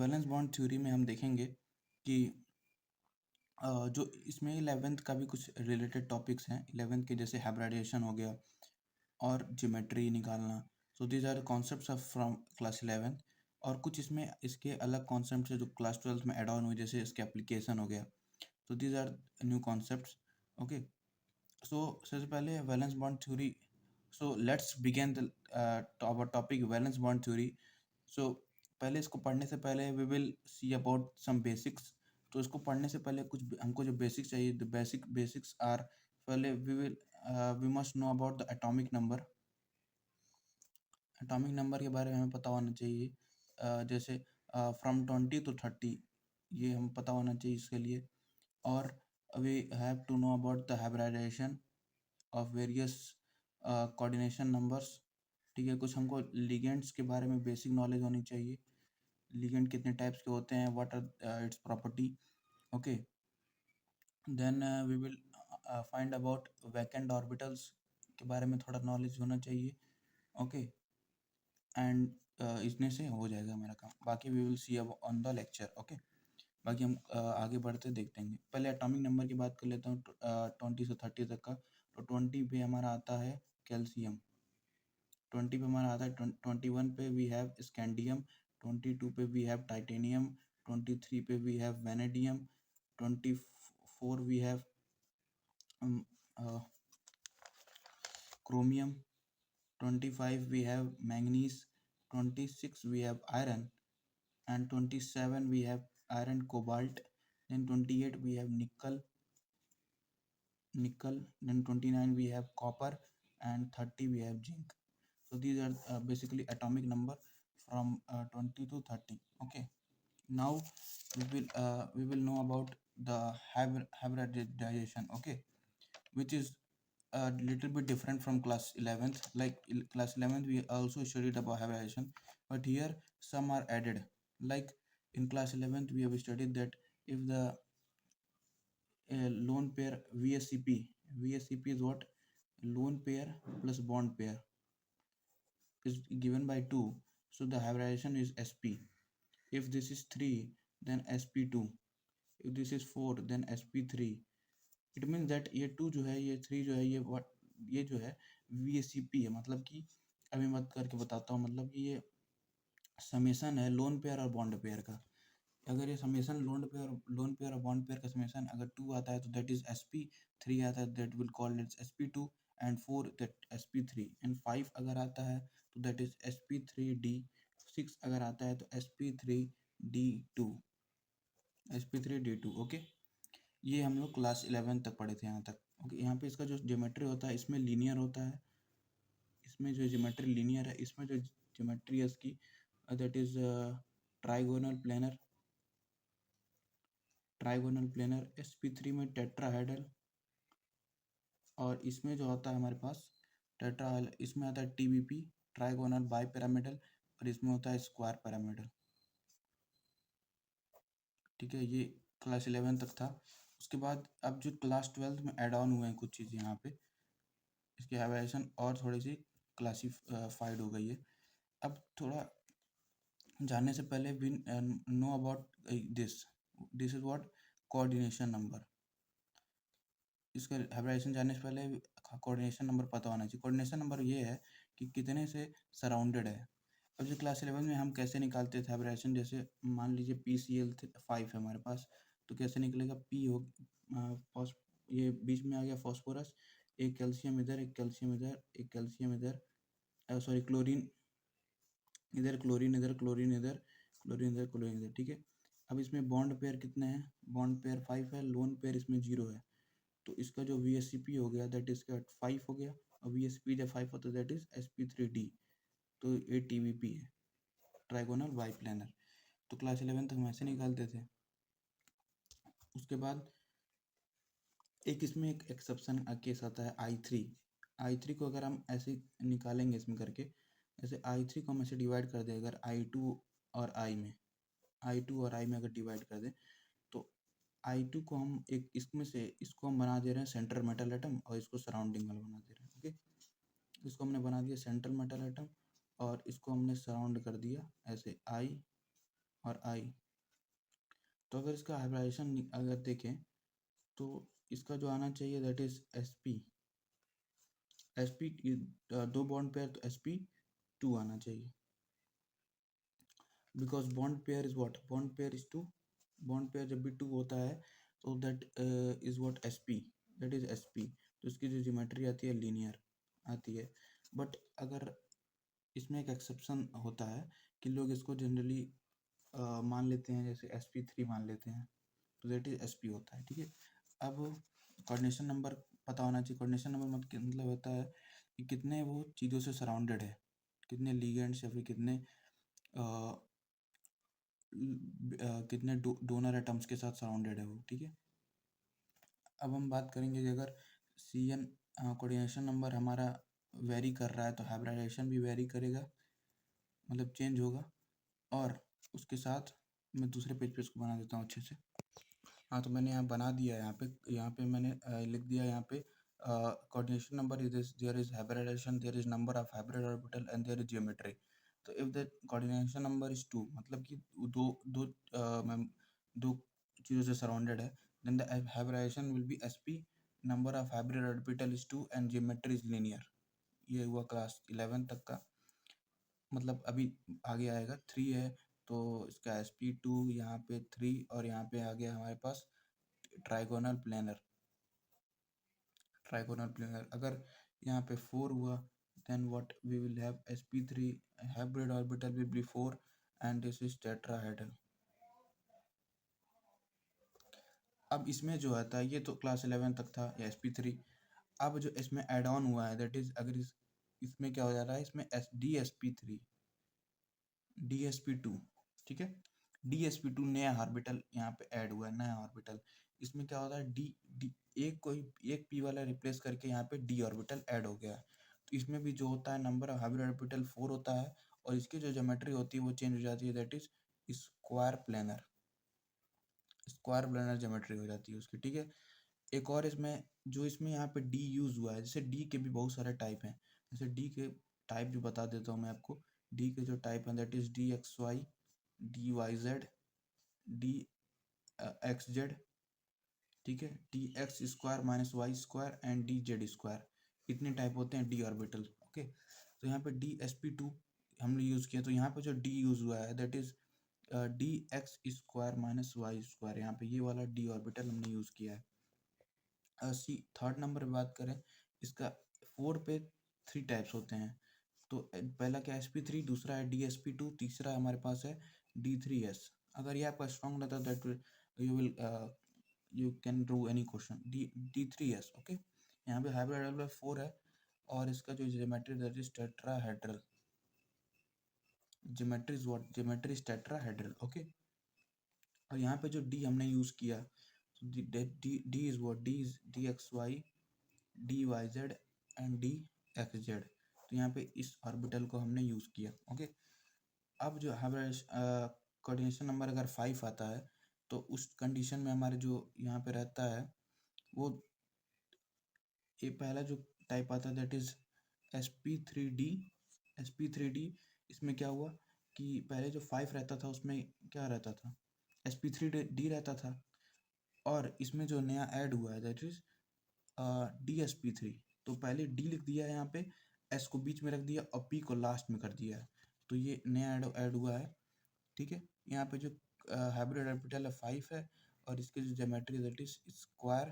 Valence bond theory में हम देखेंगे कि जो इसमें 11th का भी कुछ रिलेटेड टॉपिक्स हैं। 11th के जैसे हाइब्रिडाइजेशन हो गया और ज्योमेट्री निकालना। So these are concepts of from class 11th। और कुछ इसमें इसके अलग कॉन्सेप्ट्स है जो क्लास 12th में एड ऑन हुए, जैसे इसके एप्लीकेशन हो गया। तो these are new concepts. Okay, so सबसे पहले valence bond theory. So let's begin the our topic valence bond theory. So पहले इसको पढ़ने से पहले we will see about some basics. तो इसको पढ़ने से पहले कुछ हमको जो बेसिक्स चाहिए, द बेसिक्स आर, पहले we must know about the atomic number. Atomic number के बारे में हमें पता होना चाहिए, जैसे फ्रॉम 20 to 30, ये हमें पता होना चाहिए इसके लिए। और we have to know about the hybridization of various coordination numbers. ठीक है, कुछ हमको लिगेंड्स के बारे में बेसिक नॉलेज होनी चाहिए। लिगेंड कितने टाइप्स के होते हैं, what are its property. Okay, then we will find about vacant orbitals के बारे में थोड़ा नॉलेज होना चाहिए। ओके, एंड इतने से हो जाएगा मेरा काम, बाकी वी विल सी अब ऑन द लेक्चर। ओके, बाकी हम आगे बढ़ते देखते हैं। पहले एटॉमिक नंबर की बात कर लेता हूँ 20 से 30 तक का। तो 20 पे हमारा आता है कैल्शियम, 20 पे हमारा आता है 21 पे वी हैव स्कैंडियम, 22 पे वी हैव टाइटेनियम, 23 पे we have vanadium, 24 we have chromium, 25 we have manganese, 26 we have iron, and 27 we have iron cobalt, then 28 we have nickel, then 29 we have copper, and 30 we have zinc. So these are basically atomic number from 20 to 30. Okay, now we will know about the hybridization. Okay, which is a little bit different from class 11th. Like class 11th we also studied about hybridization, but here some are added. Like in class 11th we have studied that if the lone pair VSCP is what? Lone pair plus bond pair is given by 2, so the hybridization is SP. If this is 3, then SP2. If this is 4, then SP3. It mean that ये 2 जो है, ये 3 जो है, ये जो है VSCP है। मतलब कि अभी मत करके बताता हूँ, मतलब कि ये समेसन है लोन पेयर और बॉन्ड पेयर का। अगर ये समेसन लोन पेयर और बॉन्ड पेयर का समेसन अगर 2 आता है तो दैट इज SP, 3 आता है that will called its SP2, and 4 that SP3, and 5 अगर आता है तो दैट इज SP3D, 6 अगर आता है तो SP3D2, SP3D2। ओके, ये हम लोग क्लास 11 तक पढ़े थे यहाँ तक। ओके, यहाँ पे इसका जो ज्योमेट्री होता है इसमें लीनियर होता है। इसमें जो ज्योमेट्री लीनियर है, इसमें जो ज्योमेट्री है इसकी that is trigonal planar. SP3 में टेट्राहेड्रल, और इसमें जो होता है हमारे पास टेट्राहेड्रल, इसमें आता है TBP ट्राइगोनल बाई पिरामिडल, और इसमें होता है स्क्वायर पिरामिडल। ठीक है, ये क्लास 11 तक था। उसके बाद अब जो क्लास 12 में एड ऑन हुए हैं कुछ चीज़ यहाँ पे, इसकी हाइब्रिडाइजेशन और थोड़ी सी क्लासीफाइड हो गई है। अब थोड़ा जानने से पहले we know about this is what? Coordination number. इसका हाइब्रिडाइजेशन जानने से पहले कोऑर्डिनेशन नंबर पता होना चाहिए। कोऑर्डिनेशन नंबर ये है कि कितने से सराउंडेड है। अब जो क्लास 11 में हम कैसे निकालते थे हाइब्रिडाइजेशन, जैसे मान लीजिए PCl5 है हमारे पास, तो कैसे निकलेगा? P हो ये बीच में आ गया फॉस्फोरस, एक कैल्शियम इधर, एक कैल्शियम इधर, एक कैल्शियम इधर, सॉरी क्लोरीन इधर, क्लोरीन इधर, क्लोरीन इधर, क्लोरीन इधर, क्लोरीन इधर। ठीक है, अब इसमें बॉन्ड पेयर कितने हैं? बॉन्ड पेयर 5 है, लोन पेयर इसमें 0 है। तो इसका जो VSCP हो गया दैट इज 5 हो गया, और VSCP जब 5 होता है दैट इज SP3D। तो ये TBP है, ट्राइगोनल बाई प्लेनर। तो क्लास 11 तक हम ऐसे निकालते थे। उसके बाद एक इसमें एक एक्सेप्शन केस आता है I3 को अगर हम ऐसे निकालेंगे इसमें करके, जैसे I3 को हम ऐसे डिवाइड कर दें अगर I2 और I में अगर डिवाइड कर दें, तो I2 को हम एक इसमें से इसको हम बना दे रहे हैं सेंट्रल मेटल एटम, और इसको सराउंडिंग वाला बना दे रहे हैं। ओके, इसको हमने बना दिया सेंट्रल मेटल एटम, और इसको हमने सराउंड कर दिया ऐसे और आई। तो अगर इसका हाइब्रिडाइजेशन अगर देखें तो इसका जो आना चाहिए दैट इज sp। sp दो बॉन्ड पेयर तो sp2 आना चाहिए, because bond pair is what, bond pair is two, bond pair जब भी टू होता है तो that is what sp, that is sp। तो इसकी जो ज्योमेट्री आती है लीनियर आती है। बट अगर इसमें एक एक्सेप्शन होता है कि लोग इसको जनरली मान लेते हैं, जैसे sp3 मान लेते हैं, तो दैट इज sp होता है, ठीक है। अब कोऑर्डिनेशन नंबर पता होना चाहिए। कोऑर्डिनेशन नंबर मतलब होता है कि कितने वो चीज़ों से सराउंडेड है, कितने लिगेंड्स या फिर कितने कितने डोनर एटम्स के साथ सराउंडेड है वो, ठीक है। अब हम बात करेंगे कि अगर सी एन कोऑर्डिनेशन नंबर हमारा वेरी कर रहा है तो हाइब्रिडाइजेशन भी वेरी करेगा, मतलब चेंज होगा। और उसके साथ मैं दूसरे पेज पे इसको बना देता हूँ अच्छे से। हाँ, तो मैंने यहाँ बना दिया है, यहाँ पे मैंने लिख दिया यहाँ पे coordination number is there is hybridization, there is number of hybrid orbital and there is geometry. तो if the coordination number is 2, मतलब कि दो दो दो चीज़ों से सराउंडेड है, then the hybridization will be sp, number of hybrid orbital is 2 and geometry is linear. ये हुआ क्लास 11 तक का। मतलब अभी आगे आएगा 3 है तो इसका sp2 यहाँ पे 3 और यहाँ पे आ गया हमारे पास ट्राइगोनल प्लेनर। ट्राइगोनल प्लेनर अगर यहाँ पे 4 हुआ then what we will have sp3 hybrid orbital will be 4 and this is tetrahedral. अब इसमें जो आता है ये तो क्लास 11 तक था या sp3। अब जो इसमें एड ऑन हुआ है दैट इज अगर इसमें क्या हो जा रहा है, इसमें dsp3 dsp2, ठीक है। dsp2 नया ऑर्बिटल यहाँ पे ऐड हुआ है, नया ऑर्बिटल। इसमें क्या होता है डी डी एक p वाला रिप्लेस करके यहाँ पे d ऑर्बिटल ऐड हो गया है। तो इसमें भी जो होता है नंबर ऑफ हाइब्रिड ऑर्बिटल 4 होता है और इसकी जो ज्योमेट्री होती है वो चेंज हो जाती है, that is square planar. Square planar geometry हो जाती है उसकी, ठीक है। एक और इसमें जो इसमें यहाँ पे डी यूज हुआ है, जैसे डी के भी बहुत सारे टाइप हैं, जैसे डी के टाइप भी बता देता हूँ मैं आपको। डी के जो टाइप हैं that is d x y, d y z, d x z, ठीक है, d x square minus Y square and d Z square. इतने टाइप होते हैं डी ऑर्बिटल, ओके। तो यहाँ पे डी एस पी टू हमने यूज़ किया, तो यहाँ पे जो डी यूज़ हुआ है that is d x square minus Y square, यहाँ पे ये वाला डी ऑर्बिटल हमने यूज़ किया है। सी थर्ड नंबर पे बात करें, इसका 4 पे 3 टाइप्स होते हैं। तो पहला क्या sp3, दूसरा है dsp2, तीसरा हमारे पास है d3s। अगर ये आपका स्ट्रॉन्ग रहता है that you will you can do any question d3s, okay. यहाँ पे हाइब्रिड ऑर्बिटल 4 है और इसका जो geometry that is tetrahedral. Geometry is what, geometry is tetrahedral, okay. और यहाँ पे जो d हमने यूज किया, d is what, d is dxy, dyz and dxz। तो यहाँ पे इस ऑर्बिटल को हमने यूज किया, ओके। अब जो हमारा कोऑर्डिनेशन नंबर अगर 5 आता है तो उस कंडीशन में हमारे जो यहाँ पे रहता है वो ये पहला जो टाइप आता है दैट इज sp3d। sp3d इसमें क्या हुआ कि पहले जो 5 रहता था उसमें क्या रहता था, sp3d रहता था। और इसमें जो नया ऐड हुआ है दैट इज dsp3। तो पहले डी लिख दिया है यहाँ पे, एस को बीच में रख दिया और पी को लास्ट में कर दिया है। तो ये नया ऐड हुआ है, ठीक है। यहाँ पे जो हाइब्रिड ऑर्बिटल है 5 है और इसकी जो geometry that is square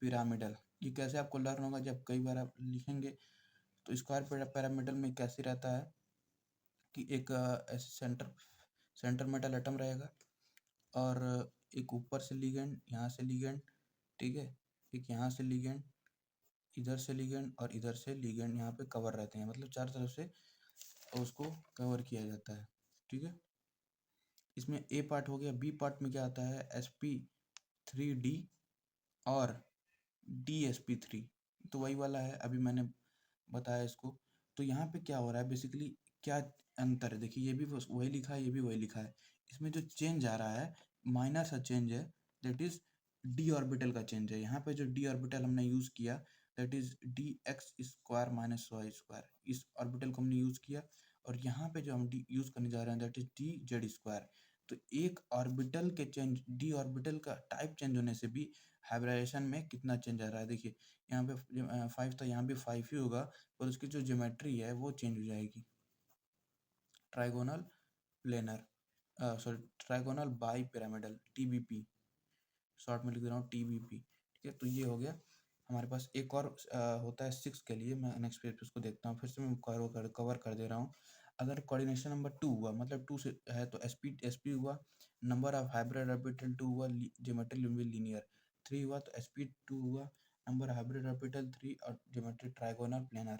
pyramidal. ये कैसे आपको लर्न होगा, जब कई बार आप लिखेंगे तो स्क्वायर पिरामिडल में कैसे रहता है कि एक ऐसे सेंटर मेटल एटम रहेगा और एक ऊपर से लिगेंड, यहाँ से लिगेंड, ठीक है, एक यहाँ से लिगेंड, इधर से लिगेंड और इधर से लिगेंड यहाँ पे कवर रहते हैं, मतलब चार तरफ से उसको कवर किया जाता है, ठीक है। इसमें ए पार्ट हो गया। बी पार्ट में क्या आता है sp3d और dsp3, तो वही वाला है अभी मैंने बताया इसको। तो यहाँ पे क्या हो रहा है बेसिकली, क्या अंतर है देखिए, ये भी वही लिखा है, ये भी वही लिखा है। इसमें जो चेंज आ रहा है माइनर सा चेंज है, दैट इज डी ऑर्बिटल का चेंज है। यहाँ पे जो डी ऑर्बिटल हमने यूज किया that is d x square minus Y square, इस ऑर्बिटल को हमने यूज किया। और यहाँ पे जो हम डी यूज करने जा रहे हैं that is D Z square. तो एक ऑर्बिटल के चेंज, डी ऑर्बिटल का टाइप चेंज होने से भी हाइब्रिडाइजेशन में कितना चेंज आ रहा है। देखिए यहाँ पे 5 था, यहाँ भी 5 ही होगा, पर उसकी जो ज्योमेट्री है वो चेंज हो जाएगी। Trigonal planar, sorry trigonal bi pyramidal, TBP, short में लिख दे रहा हूँ TBP। ठीक है, तो ये हो गया हमारे पास। एक और होता है 6 के लिए, मैं नेक्स्ट पेज पे उसको देखता हूँ, फिर से मैं कवर कर दे रहा हूँ। अगर कोऑर्डिनेशन नंबर 2 हुआ, मतलब 2 से है तो SP हुआ, नंबर ऑफ हाइब्रिड ऑर्बिटल 2 हुआ, ज्योमेट्री विल बी लीनियर। 3 हुआ तो SP2 हुआ, नंबर हाइब्रिड ऑर्बिटल 3 और ज्योमेट्री ट्राइगोनल प्लेनर।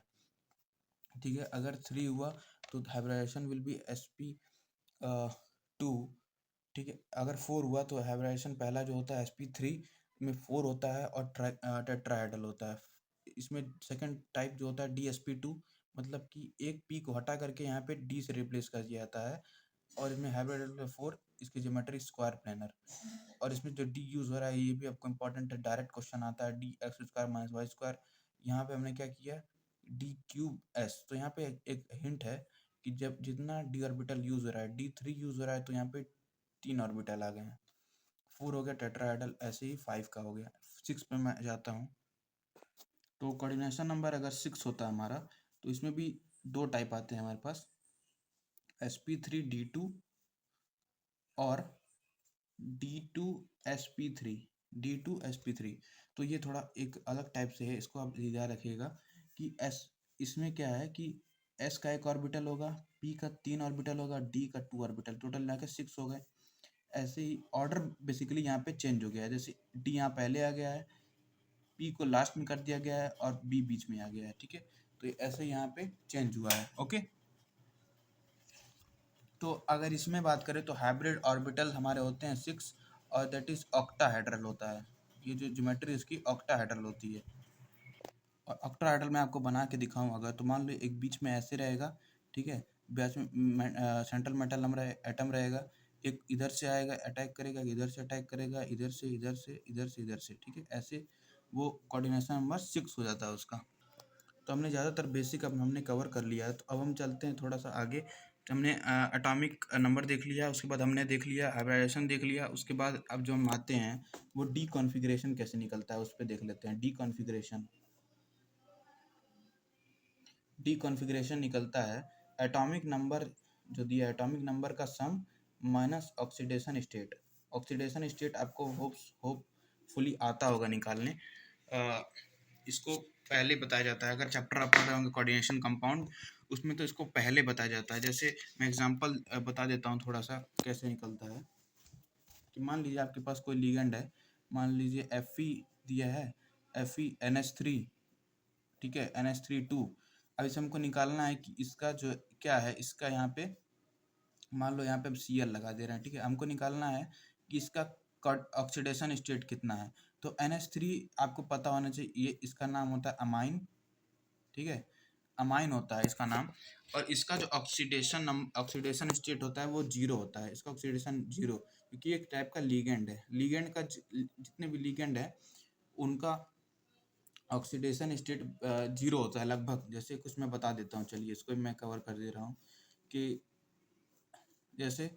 ठीक है, अगर 3 हुआ तो हाइब्रिडाइजेशन विल बी SP2। ठीक है, अगर 4 हुआ तो हाइब्रिडाइजेशन पहला जो होता है SP3 में 4 होता है और टेट्राहेड्रल होता है। इसमें सेकंड टाइप जो होता है DSP2, मतलब कि एक पी को हटा करके यहाँ पे डी से रिप्लेस कर दिया जाता है, और इसमें हाइब्रिडाइजेशन 4, इसकी ज्योमेट्री स्क्वायर प्लेनर। और इसमें जो डी यूज हो रहा है ये भी आपको इंपॉर्टेंट है, डायरेक्ट क्वेश्चन आता है, DX² - Y²। यहाँ पे हमने क्या किया, D³ S। तो यहाँ पे एक हिंट है कि जब जितना डी ऑर्बिटल यूज हो रहा है, D3 यूज हो रहा है, तो यहाँ पे 3 ऑर्बिटल आ गए हैं। 4 हो गया टेट्राहेड्रल, ऐसे ही 5 का हो गया। 6 पे मैं जाता हूँ। तो कोऑर्डिनेशन नंबर अगर 6 होता है हमारा, तो इसमें भी 2 टाइप आते हैं हमारे पास, SP3D2 और D2SP3। D2SP3, तो ये थोड़ा एक अलग टाइप से है, इसको आप याद रखिएगा कि S, इसमें क्या है कि S का एक ऑर्बिटल होगा, P का 3 ऑर्बिटल होगा, D का 2 ऑर्बिटल, टोटल मिला के 6 हो गए। ऐसे ही ऑर्डर बेसिकली यहाँ पे चेंज हो गया है, जैसे D यहाँ पहले आ गया है, P को लास्ट में कर दिया गया है और B बीच में आ गया है। ठीक है, तो ऐसे यहाँ पे चेंज हुआ है। ओके, तो अगर इसमें बात करें तो हाइब्रिड ऑर्बिटल हमारे होते हैं 6, और दैट इज ऑक्टाहेड्रल होता है। ये जो ज्योमेट्री इसकी ऑक्टाहेड्रल होती है। और ऑक्टाहेड्रल मैं आपको बना के दिखाऊं अगर, तो मान लो एक बीच में ऐसे रहेगा, ठीक है, बीच में सेंट्रल मेटल नंबर एटम रहेगा, एक इधर से आएगा अटैक करेगा, इधर से अटैक करेगा, इधर से इधर से इधर से इधर से। ठीक है, ऐसे वो कोऑर्डिनेशन नंबर 6 हो जाता है उसका। तो हमने ज़्यादातर बेसिक अब हमने कवर कर लिया है, तो अब हम चलते हैं थोड़ा सा आगे। तो हमने एटॉमिक नंबर देख लिया, उसके बाद हमने देख लिया हाइब्रिडाइजेशन देख लिया, उसके बाद अब जो हम आते हैं वो डी कॉन्फ़िगरेशन कैसे निकलता है उस पर देख लेते हैं। डी कॉन्फ़िगरेशन निकलता है एटॉमिक नंबर जो दिया है, एटॉमिक नंबर का sum minus oxidation state. Oxidation state आपको होपफुली आता होगा निकालने। इसको पहले बताया जाता है, अगर चैप्टर आप पढ़ रहे होंगे कोऑर्डिनेशन कंपाउंड, उसमें तो इसको पहले बताया जाता है। जैसे मैं एग्जांपल बता देता हूँ थोड़ा सा कैसे निकलता है। कि मान लीजिए आपके पास कोई लिगेंड है, मान लीजिए Fe दिया है, FeNH3, ठीक है, NH3 2। अब इसे हमको निकालना है कि इसका जो क्या है, इसका यहाँ पे मान लो यहाँ पे Cl लगा दे रहे हैं। ठीक है, हमको निकालना है कि इसका ऑक्सीडेशन स्टेट कितना है। तो NH3 आपको पता होना चाहिए, ये इसका नाम होता है अमाइन। ठीक है, अमाइन होता है इसका नाम, और इसका जो ऑक्सीडेशन स्टेट होता है वो 0 होता है। इसका ऑक्सीडेशन 0, क्योंकि एक टाइप का लीगेंड है। लीगेंड का जितने भी लीगेंड है उनका ऑक्सीडेशन स्टेट 0 होता है लगभग। जैसे कुछ मैं बता देता हूँ, चलिए इसको मैं कवर कर दे रहा हूँ कि जैसे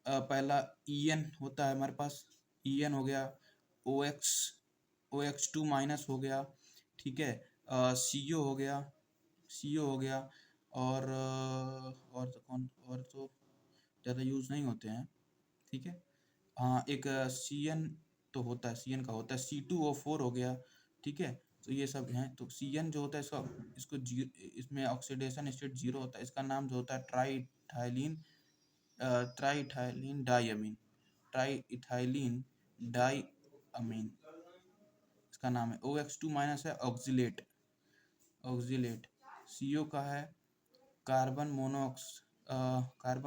पहला En होता है हमारे पास, En हो गया, OX2- हो गया, ठीक है, CO हो गया, CO हो गया, और तो कौन, और तो ज़्यादा यूज़ नहीं होते हैं। ठीक है, हाँ एक CN तो होता है, CN का होता है, C2O4 हो गया। ठीक है, तो ये सब हैं। तो CN जो होता है इसको इसमें ऑक्सीडेशन स्टेट 0 होता है। इसका नाम जो होता है ट्राईइथाइलिन डाईअमीन इसका नाम है। OX2- है ऑक्जिलेट। CO का है कार्बन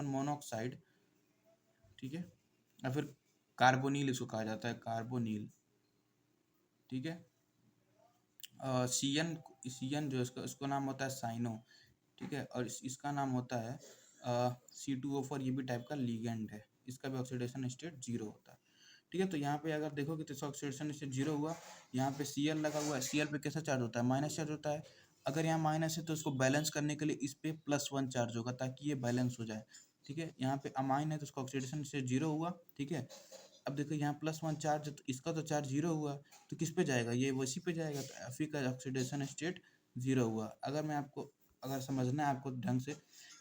मोनोऑक्साइड, ठीक है, या फिर कार्बोनिल इसको कहा जाता है, कार्बोनिल। ठीक है, CN जो इसको नाम होता है साइनो। ठीक है, और इसका नाम होता है C2O4। ये भी टाइप का लीगेंड है, इसका भी ऑक्सीडेशन स्टेट 0 होता है। ठीक है, तो यहाँ पे अगर देखोगे तो इसका ऑक्सीडेशन स्टेट 0 हुआ। यहाँ पे Cl लगा हुआ है, Cl पे कैसा चार्ज होता है, माइनस चार्ज होता है। अगर यहाँ माइनस है तो इसको बैलेंस करने के लिए इस पे +1 चार्ज होगा, ताकि ये बैलेंस हो जाए। ठीक है। यहाँ पे अमाइन है तो उसका ऑक्सीडेशन से 0 हुआ, ठीक है। अब देखो यहाँ +1 चार्ज है तो इसका तो चार्ज 0 हुआ, तो किस पे जाएगा, ये इसी पे जाएगा, तो Fe का ऑक्सीडेशन स्टेट 0 हुआ। अगर समझना है आपको ढंग से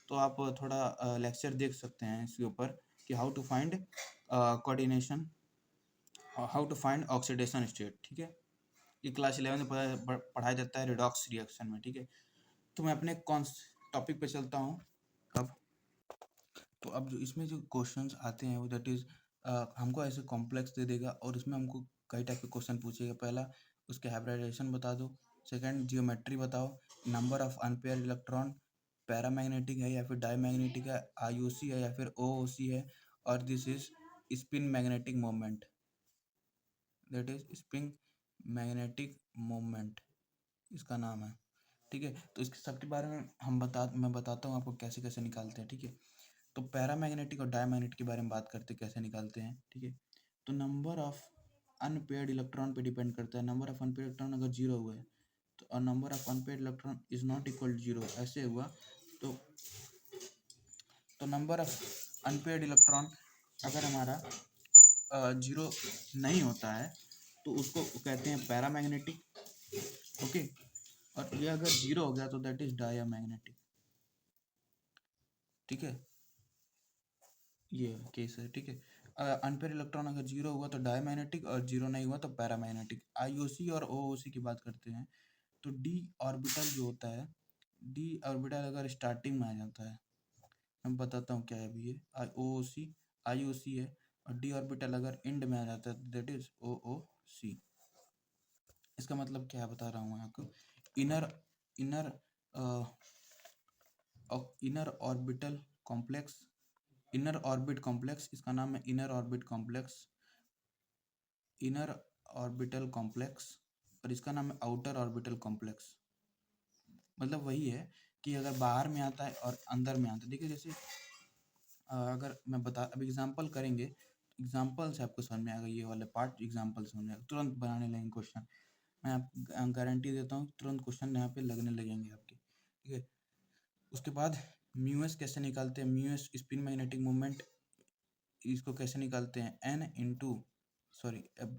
तो आप थोड़ा लेक्चर देख सकते हैं इसके ऊपर कि how to find coordination, how to find oxidation state, ठीक है। ये क्लास 11 में पढ़ाया जाता है रिडॉक्स रिएक्शन में, ठीक है। तो मैं अपने कौन टॉपिक पे चलता हूँ अब। तो अब जो इसमें जो क्वेश्चंस आते हैं वो दैट इज हमको ऐसे कॉम्प्लेक्स दे देगा और इसमें हमको कई टाइप के क्वेश्चन पूछेगा। पहला उसके हाइब्रिडाइजेशन बता दो, सेकंड जियोमेट्री बताओ, number of unpaired electron, paramagnetic है या फिर डायमैग्नेटिक है, आईयूसी है या फिर ओओसी है, और this is spin magnetic moment, that is spin magnetic moment इसका नाम है, ठीक है। तो इसके सबके बारे में मैं बताता हूँ आपको कैसे कैसे निकालते हैं, ठीक है। तो पैरामैग्नेटिक और डायमैग्नेटिक के बारे में बात करते हैं कैसे निकालते हैं, ठीक है। तो नंबर ऑफ अनपेयर्ड इलेक्ट्रॉन पे डिपेंड करता है। नंबर ऑफ अनपेयर्ड इलेक्ट्रॉन अगर 0 हुआ है तो और number of unpaired electron is not equal to 0 ऐसे हुआ तो नंबर ऑफ अनपेयर्ड इलेक्ट्रॉन अगर हमारा 0 नहीं होता है तो उसको कहते हैं पैरामैग्नेटिक, ओके। और ये अगर 0 हो गया तो दैट इज डायमैग्नेटिक, ठीक है। ये केस है, ठीक है। अनपेयर इलेक्ट्रॉन अगर 0 हुआ तो डायमैग्नेटिक और 0 नहीं हुआ तो पैरामैग्नेटिक। आईओसी और ओओसी की बात करते हैं तो डी ऑर्बिटल जो होता है, डी ऑर्बिटल अगर स्टार्टिंग में आ जाता है, मैं बताता हूँ क्या है अभी ये ओओसी आईओसी है, और डी ऑर्बिटल अगर एंड में आ जाता है दैट इज ओओसी। इसका मतलब क्या बता रहा हूँ आपको, inner inner inner orbital complex, inner orbit complex, इसका नाम है inner orbit complex, inner orbital complex, और इसका नाम है आउटर ऑर्बिटल कॉम्प्लेक्स। मतलब वही है कि अगर बाहर में आता है और अंदर में आता है। देखिए जैसे अगर मैं अब एग्जांपल करेंगे, एग्जांपल से आपको समझ में आएगा, ये वाले पार्ट एग्जांपल से समझ में आएगा, तुरंत बनाने लगेंगे क्वेश्चन। मैं आप गारंटी देता हूँ तुरंत क्वेश्चन यहाँ पे लगने लगेंगे आपके, ठीक है। उसके बाद म्यूएस कैसे निकालते हैं, म्यूएस स्पिन मैग्नेटिक मूवमेंट, इसको कैसे निकालते हैं,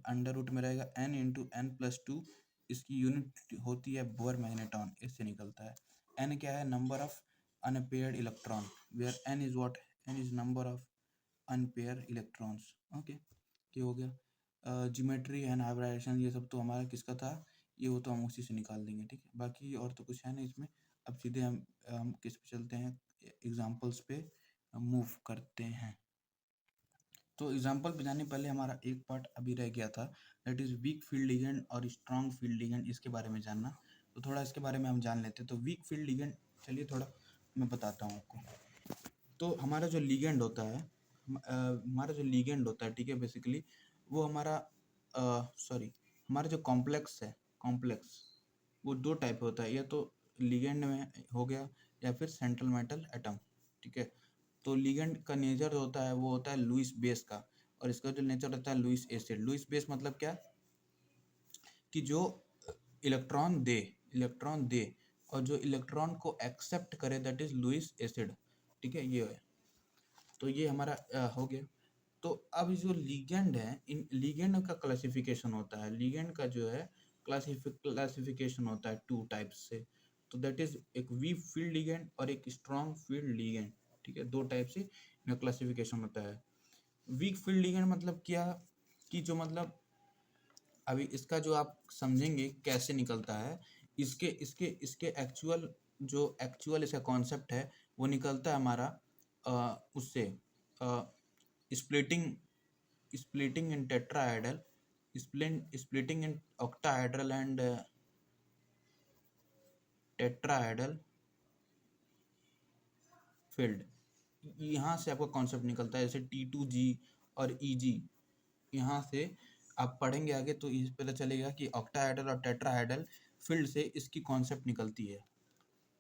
अंडर रूट में रहेगा n/n+2, इसकी यूनिट होती है बोर मैग्नेटॉन, इससे निकलता है। n क्या है, number of unpaired electron, where n is what, n is number of unpair electrons, okay. ये हो गया ज्योमेट्री एंड हाइब्रिडाइजेशन, ये सब तो हमारा किसका था, ये वो तो हम उसी से निकाल देंगे, ठीक है। बाकी और तो कुछ है नहीं इसमें। अब सीधे हम किस पे चलते हैं, एग्जाम्पल्स पे मूव करते हैं। तो एग्जाम्पल पे जाने पहले हमारा एक पार्ट अभी रह गया था, that is weak field ligand और स्ट्रॉन्ग फील्ड लिगेंड, इसके बारे में जानना। तो थोड़ा इसके बारे में हम जान लेते हैं। तो वीक फील्ड लिगेंड, चलिए थोड़ा मैं बताता हूँ आपको। तो हमारा जो लिगेंड होता है, ठीक है, बेसिकली वो हमारा जो कॉम्प्लेक्स है, कॉम्प्लेक्स वो दो टाइप होता है, या तो लिगेंड में हो गया या फिर सेंट्रल मेटल एटम, ठीक है। तो लिगेंड का नेचर होता है वो होता है लुईस बेस का, और इसका जो नेचर होता है लुईस एसिड। लुईस बेस मतलब क्या, कि जो इलेक्ट्रॉन दे और जो इलेक्ट्रॉन को एक्सेप्ट करे दैट इज लुईस एसिड, ठीक है। ये है, तो ये हमारा हो गया। तो अब जो लिगेंड है, इन लिगेंड का क्लासिफिकेशन होता है, लिगेंड का जो है क्लासिफिकेशन होता है टू टाइप्स से। तो दैट इज एक वीक फील्ड लिगेंड और एक स्ट्रॉन्ग फील्ड लिगेंड, ठीक है। दो टाइप से इनका क्लासिफिकेशन होता है। वीक फील्ड लिगेंड मतलब क्या, कि जो मतलब अभी इसका जो आप समझेंगे कैसे निकलता है, इसके इसके इसके एक्चुअल इसका कॉन्सेप्ट है वो निकलता है हमारा उससे splitting splitting in tetrahedral, splitting in octahedral and tetrahedral field, यहाँ से आपका कॉन्सेप्ट निकलता है। जैसे T2G और EG, यहाँ से आप पढ़ेंगे आगे तो इस पता चलेगा कि ऑक्टाहेड्रल और टेट्राहेड्रल फील्ड से इसकी कॉन्सेप्ट निकलती है।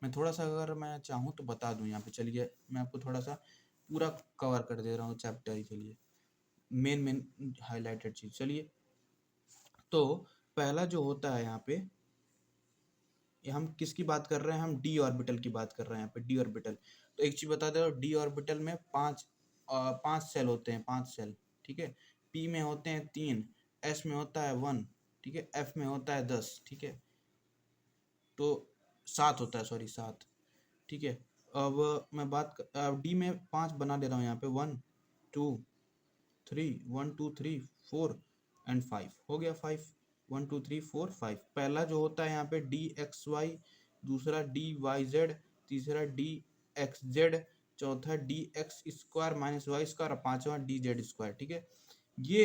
मैं थोड़ा सा अगर मैं चाहूँ तो बता दूँ यहाँ पे, चलिए मैं आपको थोड़ा सा पूरा कवर कर दे रहा हूँ चैप्टर के लिए, मेन हाईलाइटेड चीज़। चलिए, तो पहला जो होता है यहाँ पे हम किसकी बात कर रहे हैं, हम डी ऑर्बिटल की बात कर रहे हैं यहाँ पे, डी ऑर्बिटल। तो एक चीज बता दो, डी ऑर्बिटल में पांच सेल होते हैं, 5 सेल, ठीक है। पी में होते हैं 3, एस में होता है 1, ठीक है, एफ में होता है 10, ठीक है, तो 7 होता है, सॉरी 7, ठीक है। अब मैं अब डी में 5 बना दे रहा हूँ यहाँ पे, 1 2 3, 1 2 3 4 एंड 5, हो गया 5, 1 2 3 4 5। पहला जो होता है यहाँ पे डी एक्स वाई, दूसरा डी वाई जेड, तीसरा डी एक्स जेड, चौथा d x square minus Y square, और पांचवा डी जेड स्क्वायर, ठीक है। ये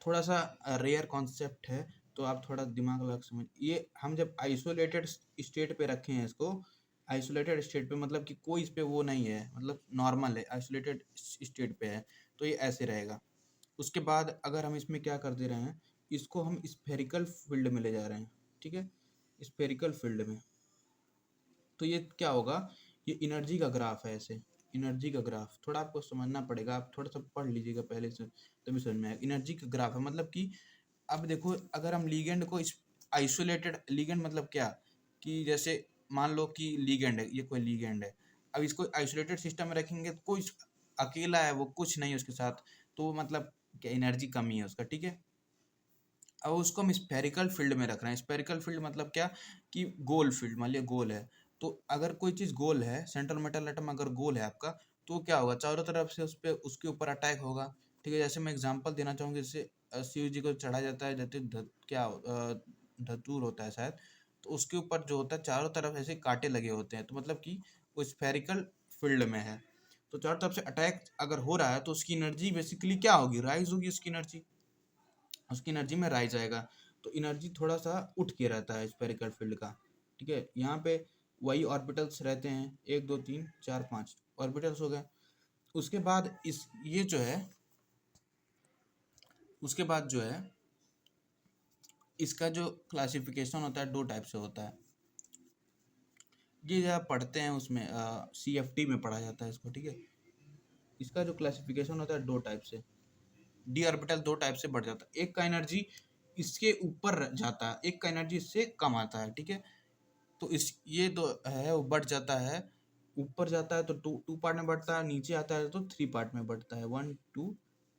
थोड़ा सा रेयर कॉन्सेप्ट है, तो आप थोड़ा दिमाग लगा समझ। ये हम जब आइसोलेटेड स्टेट पे रखे हैं इसको, आइसोलेटेड स्टेट पे मतलब कि कोई इस पे वो नहीं है, मतलब नॉर्मल है, आइसोलेटेड स्टेट पे है, तो ये ऐसे रहेगा। उसके बाद अगर हम इसमें क्या कर दे रहे हैं, इसको हम स्फेरिकल फील्ड में ले जा रहे हैं, ठीक है, स्फेरिकल फील्ड में, तो ये क्या होगा, ये एनर्जी का ग्राफ है, ऐसे एनर्जी का ग्राफ थोड़ा आपको समझना पड़ेगा, आप थोड़ा सा पढ़ लीजिएगा पहले से, तभी समझ में आएगा। एनर्जी का ग्राफ है मतलब कि अब देखो, अगर हम लीगेंड को इस आइसोलेटेड, लीगेंड मतलब क्या, कि जैसे मान लो कि लीगेंड है, ये कोई लीगेंड है, अब इसको आइसोलेटेड सिस्टम में रखेंगे तो कोई अकेला है, वो कुछ नहीं है उसके साथ, तो मतलब क्या एनर्जी कमी है उसका, ठीक है। अब उसको हम स्फेरिकल फील्ड में रख रहे हैं। स्फेरिकल फील्ड मतलब क्या, कि गोल फील्ड, मान लिया गोल है, तो अगर कोई चीज़ गोल है, सेंट्रल मेटल एटम अगर गोल है आपका, तो क्या होगा, चारों तरफ से उस पर उसके ऊपर अटैक होगा, ठीक है। जैसे मैं एग्जांपल देना चाहूँगी, जैसे शिव जी को चढ़ा जाता है, जैसे धतूर होता है शायद, तो उसके ऊपर जो होता है चारों तरफ ऐसे कांटे लगे होते हैं, तो मतलब कि वो स्फेरिकल फील्ड में है, तो चारों तरफ से अटैक अगर हो रहा है, तो उसकी एनर्जी बेसिकली क्या होगी, राइज होगी, उसकी एनर्जी में राइज आएगा, तो एनर्जी थोड़ा सा उठ के रहता है स्फेरिकल फील्ड का, ठीक है। यहाँ पे वही ऑर्बिटल्स रहते हैं, 1 2 3 4 5 ऑर्बिटल्स हो गए। उसके बाद ये जो है, उसके बाद जो है, इसका जो क्लासिफिकेशन होता है 2 टाइप से होता है, ये जब आप पढ़ते हैं उसमें CFT में पढ़ा जाता है इसको, ठीक है। इसका जो क्लासिफिकेशन होता है 2 टाइप से, डी ऑर्बिटल 2 टाइप से बढ़ जाता है, एक का एनर्जी इसके ऊपर जाता है, एक का एनर्जी इससे कम आता है, ठीक है। तो इस ये तो है, वो बढ़ जाता है, ऊपर जाता है तो टू पार्ट में बढ़ता है, नीचे आता है तो 3 पार्ट में बढ़ता है, 1 2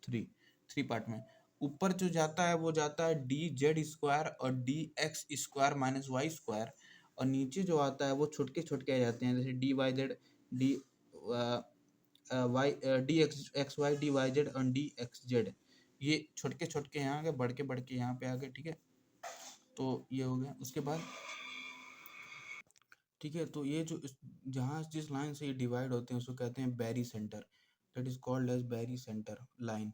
3, 3 पार्ट में। ऊपर जो जाता है वो जाता है डी जेड स्क्वायर और d x square minus Y square, और नीचे जो आता है वो छोटके छोटके आ जाते हैं, जैसे d y z, d y, d x y, d y z और डी एक्स जेड, ये छोटके छोटके यहाँ के बढ़ के यहाँ पे आ गए, ठीक है। तो ये हो गया। उसके बाद ठीक है, तो ये जो जहाँ जिस लाइन से ये डिवाइड होते हैं उसको कहते हैं barycentre, that is called as barycentre line,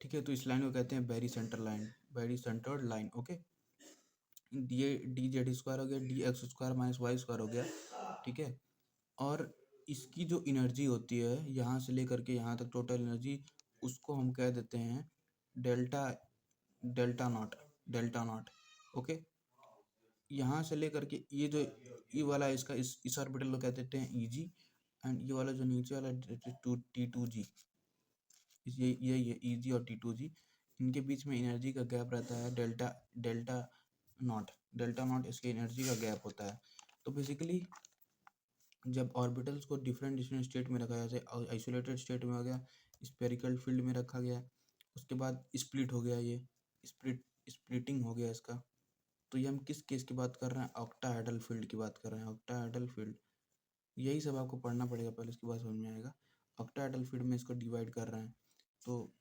ठीक है। तो इस लाइन को कहते हैं barycentre line, barycentred line, okay. ये डी जेड स्क्वायर हो गया, D x square minus Y square हो गया, ठीक है। और इसकी जो एनर्जी होती है यहाँ से लेकर के यहाँ तक टोटल एनर्जी, उसको हम कह देते हैं डेल्टा, डेल्टा नॉट, ओके। यहाँ से लेकर के ये जो ई वाला है, इसका इस ऑर्बिटल को कह देते हैं EG, एंड ये वाला जो नीचे वाला T2G, यही है EG और T2G, इनके बीच में एनर्जी का गैप रहता है डेल्टा डेल्टा नॉट इसके एनर्जी का गैप होता है। तो बेसिकली जब ऑर्बिटल्स को डिफरेंट डिफरेंट स्टेट में रखा गया, जैसे आइसोलेटेड स्टेट में हो गया, स्पेरिकल फील्ड में रखा गया, उसके बाद स्प्लिट हो गया, ये स्प्लिटिंग हो गया इसका, तो ये हम किस केस की बात कर रहे हैं, ऑक्टाहेड्रल फील्ड की बात कर रहे हैं, ऑक्टाहेड्रल फील्ड। यही सब आपको पढ़ना पड़ेगा, पहले इसके बाद समझ में आएगा। ऑक्टाहेड्रल फील्ड में इसको डिवाइड कर रहे हैं, तो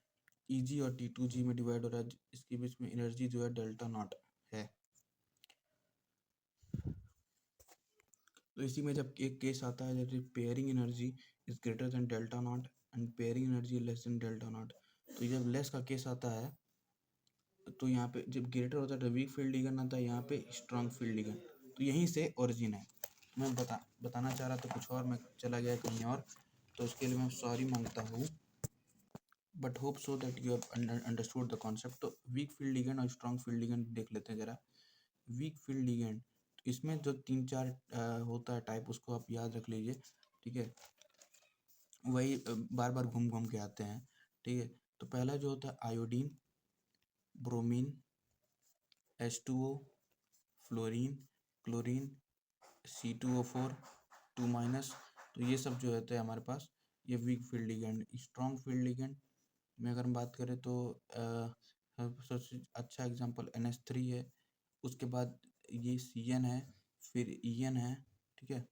EG और T2G में डिवाइड हो रहा है, इसके बीच में एनर्जी जो है डेल्टा नॉट है। तो इसी में जब एक केस आता है जैसे pairing energy is greater than delta not and pairing energy less than delta not, तो जब लेस का केस आता है, तो यहाँ पे जब ग्रेटर होता है तो वीक फील्ड लिगेंड आता है, यहाँ पे स्ट्रॉन्ग फील्ड लिगेंड, तो यहीं से ओरिजिन है। मैं बताना चाह रहा था कुछ और, मैं चला गया कहीं और, तो उसके लिए मैं सॉरी मांगता हूँ, but hope so that you have understood the concept. तो वीक फील्ड लिगेंड और स्ट्रॉन्ग फील्ड लिगेंड देख लेते हैं जरा। वीक फील्ड लिगेंड, तो इसमें जो 3 4 होता है टाइप, उसको आप याद रख लीजिए, ठीक है। वही बार बार घूम घूम के आते हैं, ठीक है। तो पहला जो होता है iodine, bromine, H2O, fluorine, chlorine, C2O4 2-। तो ये सब जो होते हैं हमारे पास, ये weak field ligand. Strong field ligand में अगर हम बात करें तो सबसे अच्छा एग्जांपल NH3 है। उसके बाद ये CN है, फिर EN है, ठीक है।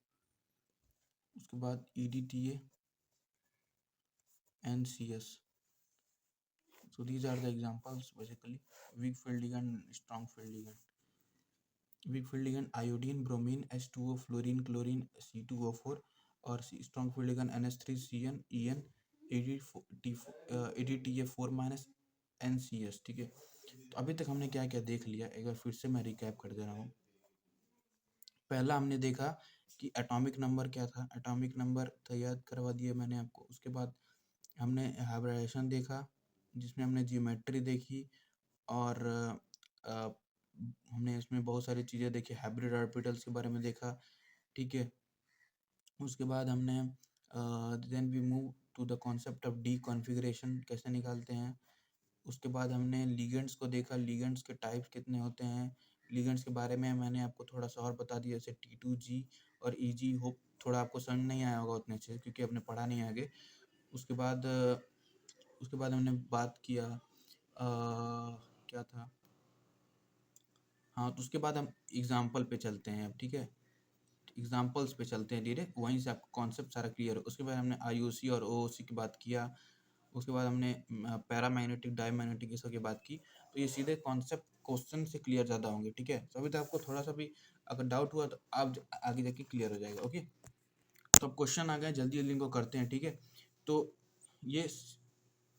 उसके बाद EDTA, NCS। So these are the examples basically, weak field ligand, strong field ligand. Weak field ligand iodine, bromine, H2O, fluorine, chlorine, C2O4, और strong field ligand NH3, CN, EN, EDTA4-, NCS, ठीक है। तो अभी तक हमने क्या क्या देख लिया, एक बार फिर से मैं रिकैप कर दे रहा हूँ। पहला हमने देखा कि एटॉमिक नंबर क्या था, एटॉमिक नंबर तो याद करवा दिया मैंने आपको। उसके बाद हमने हाइब्रिडाइजेशन देखा, जिसमें हमने जियोमेट्री देखी, और हमने इसमें बहुत सारी चीज़ें देखी, हाइब्रिड ऑर्बिटल्स के बारे में देखा, ठीक है। उसके बाद हमने then we move to the concept of d configuration, कैसे निकालते हैं। उसके बाद हमने लिगेंड्स को देखा, लिगेंड्स के टाइप्स कितने होते हैं। लिगेंड्स के बारे में मैंने आपको थोड़ा सा और बता दिया, जैसे T2G और EG। होप थोड़ा आपको समझ नहीं आया होगा उतने अच्छे से, क्योंकि आपने पढ़ा नहीं आगे। उसके बाद हमने बात किया क्या था, हाँ, तो उसके बाद हम एग्जाम्पल पे चलते हैं अब, ठीक है। एग्जाम्पल्स पे चलते हैं धीरे, वहीं से आपको कॉन्सेप्ट सारा क्लियर हो। उसके बाद हमने IOC और OOC की बात किया। उसके बाद हमने पैरामैग्नेटिक, डायमैग्नेटिक, ये सब की बात की। तो ये सीधे कॉन्सेप्ट क्वेश्चन से क्लियर ज़्यादा होंगे, ठीक है। तो अभी तक आपको थोड़ा सा भी अगर डाउट हुआ तो आप आगे जाके क्लियर हो जाएगा, ओके। तो अब क्वेश्चन आ गए, जल्दी जल्दी इनको करते हैं, ठीक है। तो ये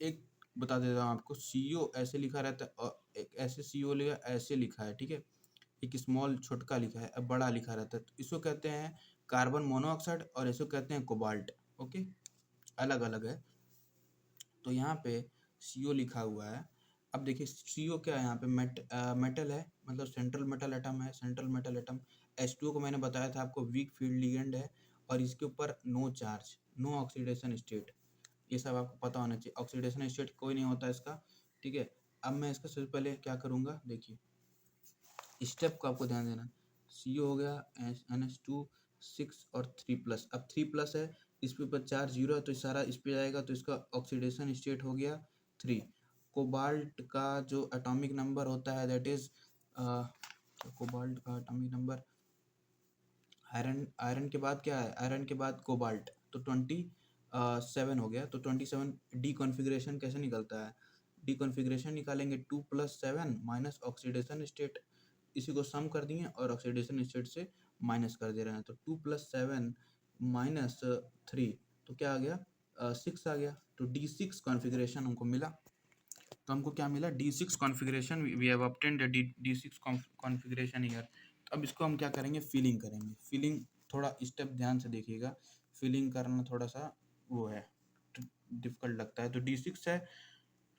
एक बता देता हूँ आपको, CO ऐसे लिखा रहता है, और एक ऐसे CO लिखा, ऐसे लिखा है, ठीक है। एक स्मॉल छोटका लिखा है, अब बड़ा लिखा रहता है, तो इसको कहते हैं कार्बन मोनोऑक्साइड, और इसको कहते हैं कोबाल्ट, ओके। अलग अलग है। तो यहाँ पे CO लिखा हुआ है। अब देखिए CO क्या है, यहाँ पे मेटल है, मतलब सेंट्रल मेटल एटम है, सेंट्रल मेटल एटम। H2O को मैंने बताया था आपको, वीक फील्ड लिगेंड है, और इसके ऊपर no charge, no oxidation state, ये सब आपको पता होना चाहिए। ऑक्सीडेशन स्टेट कोई नहीं होता इसका, ठीक है। अब मैं इसका सबसे पहले क्या करूँगा, देखिए स्टेप को आपको ध्यान देना। CO हो गया, NH2 6 और 3+। अब 3+ है, इस पे ऊपर चार्ज 0 है, तो सारा इस पे जाएगा, तो इसका ऑक्सीडेशन स्टेट हो गया 3। कोबाल्ट का जो एटॉमिक नंबर होता है दैट इज, कोबाल्ट का एटॉमिक नंबर, आयरन के बाद क्या है, आयरन के बाद कोबाल्ट, तो 27 हो गया। तो 27 डी कॉन्फ़िगरेशन कैसे निकलता है, डी कॉन्फ़िगरेशन निकालेंगे 2+7 माइनस ऑक्सीडेशन स्टेट, इसी को सम कर दिए और ऑक्सीडेशन स्टेट से माइनस कर दे रहे हैं। तो 2+7 माइनस 3, तो क्या आ गया, 6 आ गया। तो D6 कॉन्फ़िगरेशन हमको मिला। तो हमको क्या मिला, D6 configuration, we have obtained D6 configuration here. तो अब इसको हम क्या करेंगे, फिलिंग करेंगे। फिलिंग थोड़ा स्टेप ध्यान से देखिएगा, फिलिंग करना थोड़ा सा वो है, डिफ़िकल्ट लगता है। तो D6 है,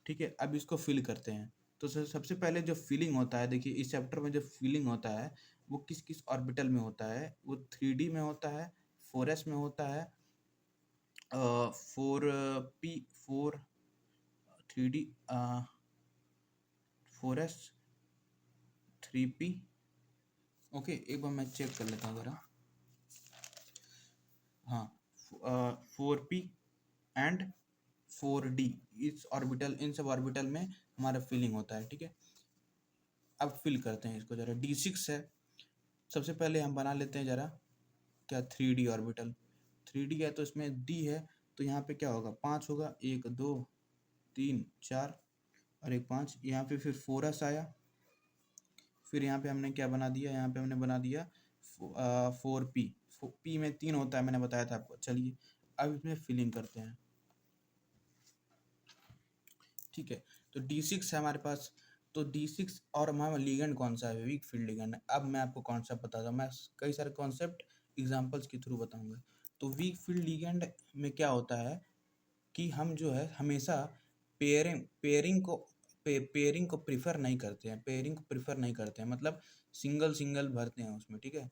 ठीक है। अब इसको फिल करते हैं। तो सबसे पहले जो फिलिंग होता है, देखिए इस चैप्टर में जो फिलिंग होता है वो किस किस ऑर्बिटल में होता है, वो 3D में होता है, 4s में होता है, 4p 4 3D, 4s 3p, okay. एक बार मैं चेक कर लेता हूँ ज़रा, हाँ, 4p एंड 4d, इस ऑर्बिटल, इन सब ऑर्बिटल में हमारा फिलिंग होता है, ठीक है। अब फिल करते हैं इसको ज़रा। D6 है, सबसे पहले हम बना लेते हैं ज़रा क्या, 3D ऑर्बिटल। 3D है तो इसमें D है, तो यहाँ पे क्या होगा, 5 होगा, 1 2 3 4 और एक 5। यहाँ पे फिर 4s आया, फिर यहाँ पे हमने क्या बना दिया, यहाँ पे हमने बना दिया 4p। p में 3 होता है, मैंने बताया था आपको। चलिए अब इसमें फिलिंग करते हैं, ठीक है। तो D6 है हमारे पास, तो D6 और हमारा लिगेंड कौन सा है, वीक फील्ड लिगेंड है। अब मैं आपको कॉन्सेप्ट बताता हूँ, मैं कई सारे कॉन्सेप्ट एग्जांपल्स के थ्रू बताऊंगा। तो वीक फील्ड लिगेंड में क्या होता है कि हम जो है हमेशा पेयरिंग को प्रीफर नहीं करते हैं, पेयरिंग को प्रीफर नहीं करते हैं, मतलब सिंगल सिंगल भरते हैं उसमें, ठीक है।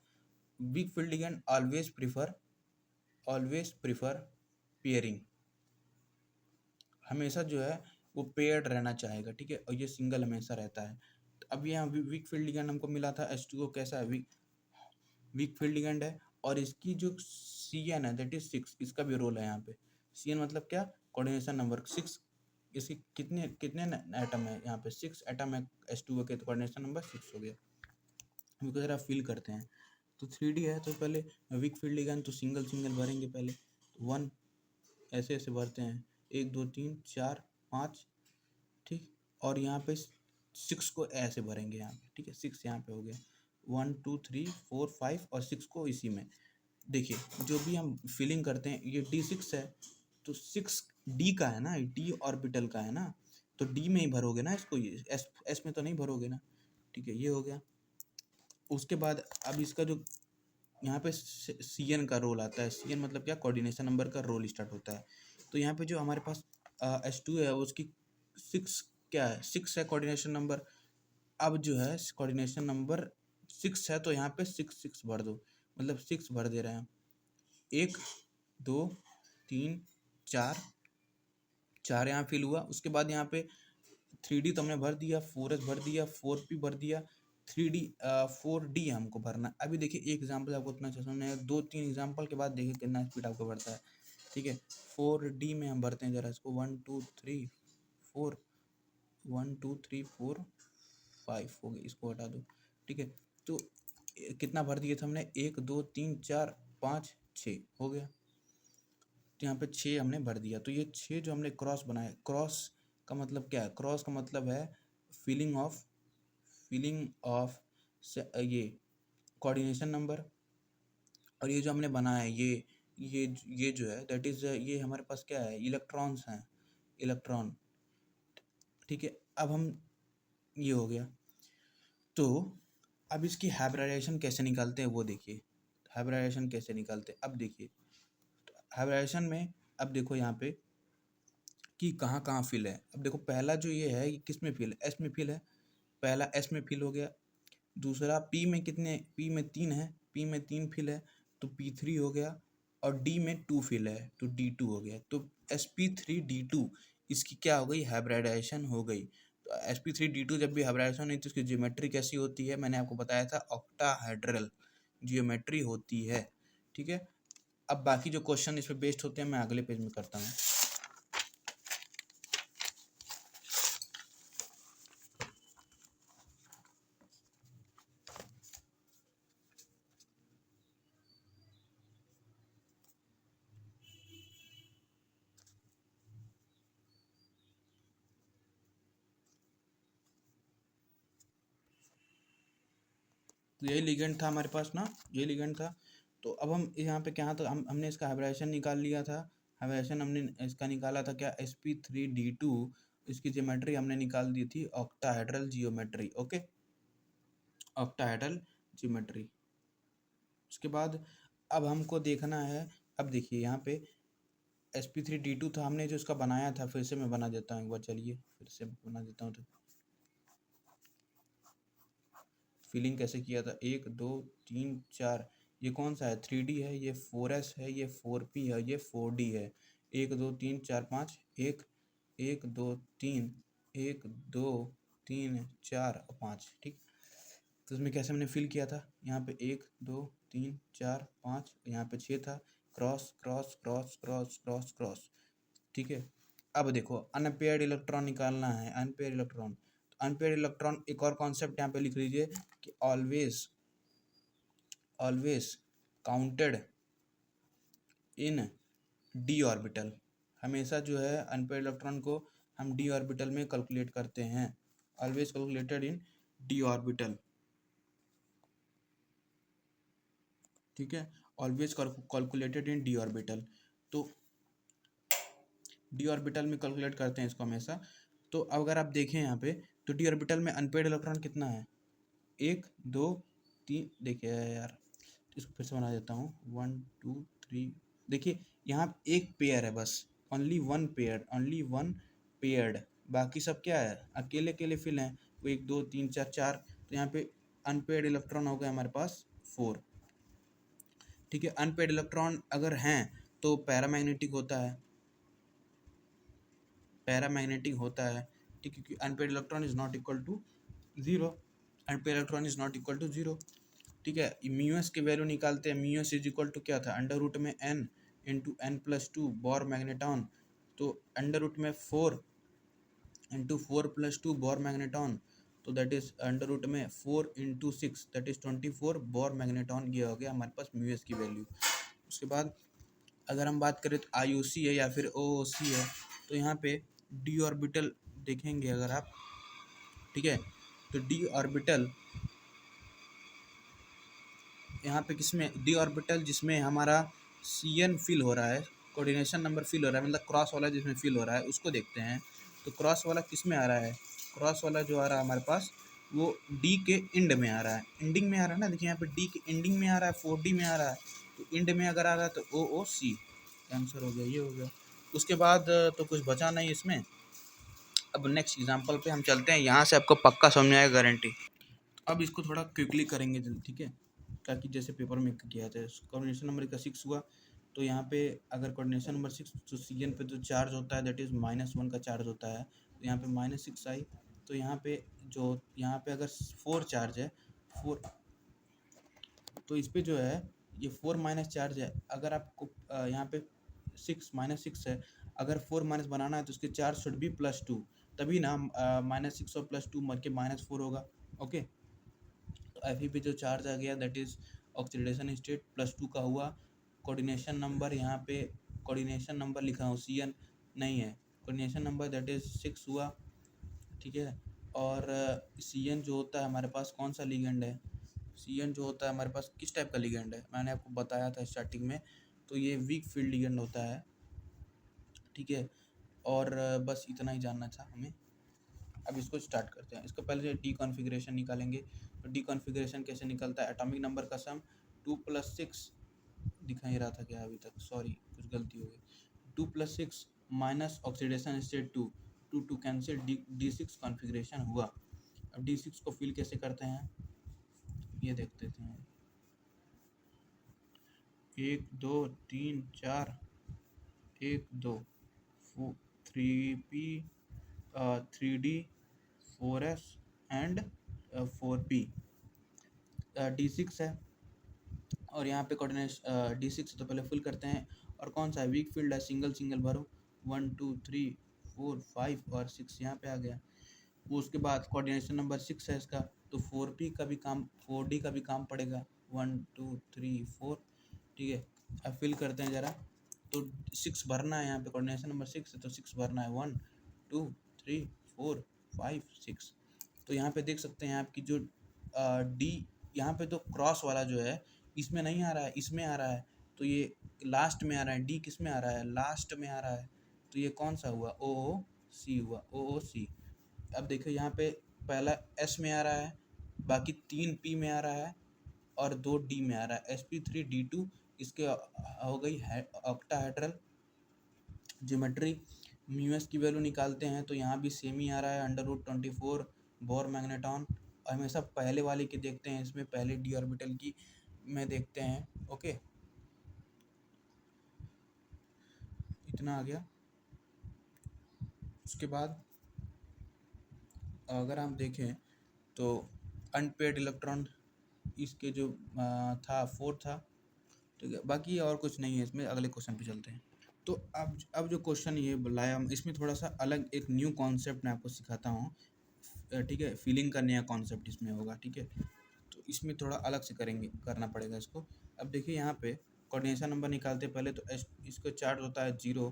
Weak field ligand always prefer pairing, हमेशा जो है वो पेयर्ड रहना चाहेगा, ठीक है। और ये सिंगल हमेशा रहता है। अब यहाँ वीक फील्ड लिगेंड हमको मिला था H2O कैसा है, वीक फील्ड लिगेंड है, और इसकी जो CN है दैट इज 6, इसका भी रोल है यहाँ पे। CN मतलब क्या, कोऑर्डिनेशन नंबर 6, इसकी कितने कितने एटम है यहाँ पे, 6 एटम है H2O के, तो कोऑर्डिनेशन नंबर 6 हो गया। हमको जरा फिल करते हैं। तो 3D है तो पहले वीक फील्ड लिगेंड तो सिंगल सिंगल भरेंगे पहले, तो 1 ऐसे ऐसे भरते हैं, 1 2 3 4 5, ठीक, और यहाँ पे 6 को ऐसे भरेंगे यहाँ पे, ठीक है, 6 यहाँ पे हो गया, 1 2 3 4 5 और 6 को इसी में। देखिए जो भी हम फिलिंग करते हैं ये D6 है, तो 6 D का है ना, D ऑर्बिटल का है ना, तो D में ही भरोगे ना इसको, ये S में तो नहीं भरोगे ना, ठीक है, ये हो गया। उसके बाद अब इसका जो यहाँ पे CN का रोल आता है, CN मतलब क्या, कोऑर्डिनेशन नंबर का रोल स्टार्ट होता है। तो यहाँ पे जो हमारे पास H2 है उसकी 6 क्या है, 6 है कोऑर्डिनेशन नंबर। अब जो है कोऑर्डिनेशन नंबर 6 है तो यहाँ पे 6 6 भर दो, मतलब 6 भर दे रहे हैं, 1 2 3 4, 4 यहाँ फिल हुआ। उसके बाद यहाँ पे 3D तो हमने भर दिया, 4S भर दिया, 4P भर दिया, 4D हमको भरना। अभी देखिए एक एग्जांपल आपको इतना अच्छा समझ में आएगा, 2 3 एग्जांपल के बाद देखिए कितना स्पीड आपको बढ़ता है, ठीक है। 4D में हम भरते हैं जरा इसको, 1 2 3 4, 1 2 3 4 5 हो गया, इसको हटा दो, ठीक है। तो कितना भर दिए थे हमने, 1 2 3 4 5 6 हो गया, तो यहाँ पे 6 हमने भर दिया। तो ये 6 जो हमने क्रॉस बनाया, क्रॉस का मतलब क्या है, क्रॉस का मतलब है फिलिंग ऑफ ये कोऑर्डिनेशन नंबर। और ये जो हमने बनाया है ये जो है दैट इज ये हमारे पास क्या है, इलेक्ट्रॉन्स हैं, इलेक्ट्रॉन, ठीक है। अब हम ये हो गया, तो अब इसकी हाइब्रिडाइजेशन कैसे निकालते हैं वो देखिए, हाइब्रिडाइजेशन कैसे निकालते हैं। अब देखिए हाइब्रिडाइजेशन में, अब देखो यहाँ पे कि कहाँ कहाँ फिल है। अब देखो पहला जो ये है ये किस में फिल है, S में फिल है, पहला S में फिल हो गया। दूसरा P में कितने, P में 3 है, P में 3 फिल है तो P3 हो गया, और D में 2 फिल है तो D2 हो गया। तो sp3d2 इसकी क्या हो गई, हाइब्रिडाइजेशन हो गई। तो sp3d2 जब भी हाइब्रिडाइजेशन हुई तो इसकी ज्योमेट्री कैसी होती है, मैंने आपको बताया था ऑक्टाहेड्रल ज्योमेट्री होती है, ठीक है। अब बाकी जो क्वेश्चन इस पर बेस्ड होते हैं मैं अगले पेज में करता हूँ। तो यही लिगेंड था हमारे पास ना, ये लिगेंड था। तो अब हम यहाँ पे क्या था, हमने इसका हाइब्रिडाइजेशन निकाल लिया था, हाइब्रिडाइजेशन हमने इसका निकाला था क्या, sp3d2, इसकी ज्योमेट्री हमने निकाल दी थी octahedral geometry, okay, octahedral geometry. उसके बाद अब हमको देखना है, अब देखिए यहाँ पे sp3d2 था, हमने जो इसका बनाया था, फिर से मैं बना देता हूँ एक बार, चलिए फिर से बना देता हूँ। तो फिलिंग कैसे किया था, 1 2 3 4, ये कौन सा है, 3D है, ये 4S है, ये 4P है, ये 4D है, 1 2 3 4 5, 1 1 2 3 1 2 3 4 और 5, ठीक। तो उसमें कैसे हमने फिल किया था, यहाँ पे 1 2 3 4 5, यहाँ पे 6 था, cross cross cross cross cross cross, ठीक है। अब देखो अनपेयर्ड इलेक्ट्रॉन निकालना है, अनपेयर्ड इलेक्ट्रॉन, तो अनपेयर्ड इलेक्ट्रॉन एक और कॉन्सेप्ट यहाँ पे लिख लीजिए कि always counted in D orbital. हमेशा जो है अनपेयर्ड इलेक्ट्रॉन को हम डी ऑर्बिटल में कैलकुलेट करते हैं, always calculated in D orbital, ठीक है, always calculated in D orbital. तो डी ऑर्बिटल में कैलकुलेट करते हैं इसको हमेशा। तो अगर आप देखें यहाँ पे, तो डी ऑर्बिटल में अनपेयर्ड इलेक्ट्रॉन कितना है, 1 2 3, देखिए यार इसको फिर से बना देता हूँ, 1 2 3, देखिए यहाँ एक पेयर है बस, ओनली वन पेयर्ड, बाकी सब क्या है, अकेले अकेले फिल हैं, वो 1 2 3 4 4, तो यहाँ पे अनपेयर्ड इलेक्ट्रॉन हो गया हमारे पास 4, ठीक है। अनपेयर्ड इलेक्ट्रॉन अगर हैं तो पैरामैग्नेटिक होता है, ठीक है, क्योंकि unpaired electron is not equal to 0 and pair electron is not equal to 0। ठीक है, म्यू एस की वैल्यू निकालते हैं। Mu S is equal to क्या था, अंडर रूट में n into N plus two Bohr magneton, तो अंडर रूट में 4 इंटू 4+2 बोर मैग्नेटॉन, तो दैट इज अंडर रूट में 4 into 6 that is 24 Bohr magneton. ये हो गया हमारे पास म्यू एस की वैल्यू। उसके बाद अगर हम बात करें तो IUC है या फिर OOC है, तो यहाँ पे d ऑर्बिटल देखेंगे अगर आप, ठीक है, तो d ऑर्बिटल यहाँ पे किसमें, d ऑर्बिटल जिसमें हमारा CN फिल हो रहा है, कोऑर्डिनेशन नंबर फिल हो रहा है, मतलब क्रॉस वाला जिसमें फिल हो रहा है उसको देखते हैं। तो क्रॉस वाला किस में आ रहा है, क्रॉस वाला जो आ रहा है हमारे पास वो D के इंड में आ रहा है, इंडिंग में आ रहा है ना। देखिए यहाँ पे D के इंडिंग में आ रहा है, 4D में आ रहा है, तो इंड में अगर आ रहा है तो OOC आंसर हो गया, ये हो गया। उसके बाद तो कुछ बचा नहीं इसमें। अब नेक्स्ट एग्जांपल पे हम चलते हैं, यहाँ से आपको पक्का समझ में आएगा, गारंटी। अब इसको थोड़ा क्विकली करेंगे जल्दी, ठीक है, ताकि जैसे पेपर में किया जाए। कोऑर्डिनेशन नंबर का 6 हुआ, तो यहाँ पे अगर कोऑर्डिनेशन नंबर 6 तो CN पे जो चार्ज होता है दैट इज़ -1 का चार्ज होता है, तो यहाँ पे -6 आई। तो यहाँ पे जो यहाँ पे अगर 4 चार्ज है, 4, तो इस पे जो है ये 4 माइनस चार्ज है। अगर आपको यहाँ पे 6 -6 है, अगर 4 माइनस बनाना है तो उसके चार्ज शुड बी +2, तभी ना -6 और +2 मर के -4 होगा। ओके, तो Fe पे जो चार्ज आ गया दैट इज ऑक्सीडेशन स्टेट +2 का हुआ। कोऑर्डिनेशन नंबर यहाँ पे कोऑर्डिनेशन नंबर लिखा हूँ, CN नहीं है, कोऑर्डिनेशन नंबर दैट इज 6 हुआ, ठीक है। और CN जो होता है हमारे पास कौन सा लिगेंड है, CN जो होता है हमारे पास किस टाइप का लिगेंड है, मैंने आपको बताया था स्टार्टिंग में, तो ये वीक फील्ड लिगेंड होता है, ठीक है। और बस इतना ही जानना था हमें। अब इसको स्टार्ट करते हैं। इसको पहले डी कॉन्फ़िगरेशन निकालेंगे। तो डी कॉन्फ़िगरेशन कैसे निकलता है, एटॉमिक नंबर का सम 2+6 दिखा ही रहा था क्या अभी तक, सॉरी कुछ गलती हो गई, 2+6 minus oxidation state 2, 2 cancel, D6 configuration हुआ। अब D6 को फिल कैसे करते हैं ये देखते थे। 1 2 3 4, 1 2 3P 3D 4S and 4P। D6 है और यहाँ पे कोऑर्डिनेशन D6 तो पहले फुल करते हैं। और कौन सा है, वीक फील्ड है, सिंगल सिंगल भरो, 1 2 3 4 5 और 6 यहाँ पे आ गया। वो उसके बाद कोऑर्डिनेशन नंबर 6 है इसका, तो 4P का भी काम, 4D का भी काम पड़ेगा, 1 2 3 4, ठीक है। अब फिल करते हैं ज़रा, तो 6 भरना है यहाँ पे, कोऑर्डिनेशन नंबर 6 है तो 6 भरना है, 1 2 3 4 5 6। तो यहाँ पे देख सकते हैं आपकी जो D यहाँ पे तो क्रॉस वाला जो है इसमें नहीं आ रहा है, इसमें आ रहा है, तो ये लास्ट में आ रहा है। D किस में आ रहा है, लास्ट में आ रहा है, तो ये कौन सा हुआ, OOC हुआ, OOC। अब देखो यहाँ पे पहला S में आ रहा है, बाकी 3 P में आ रहा है और 2 D में आ रहा है, sp3d2। इसके हो गई है ऑक्टाहेड्रल ज्योमेट्री। म्यू एस की वैल्यू निकालते हैं तो यहाँ भी सेम ही आ रहा है, √24 बोर मैग्नेटॉन। हमेशा पहले वाले की देखते हैं, इसमें पहले डी ऑर्बिटल की में देखते हैं। ओके, इतना आ गया। उसके बाद अगर हम देखें तो अनपेड इलेक्ट्रॉन इसके जो था 4 था, ठीक है। बाकी और कुछ नहीं है इसमें, अगले क्वेश्चन पे चलते हैं। तो अब जो क्वेश्चन ये लाया, इसमें थोड़ा सा अलग एक न्यू कॉन्सेप्ट मैं आपको सिखाता हूँ, ठीक है। फीलिंग का नया कॉन्सेप्ट इसमें होगा, ठीक है। तो इसमें थोड़ा अलग से करना पड़ेगा इसको। अब देखिए यहाँ पे कोऑर्डिनेशन नंबर निकालते हैं पहले, तो इसको चार्ज होता है 0,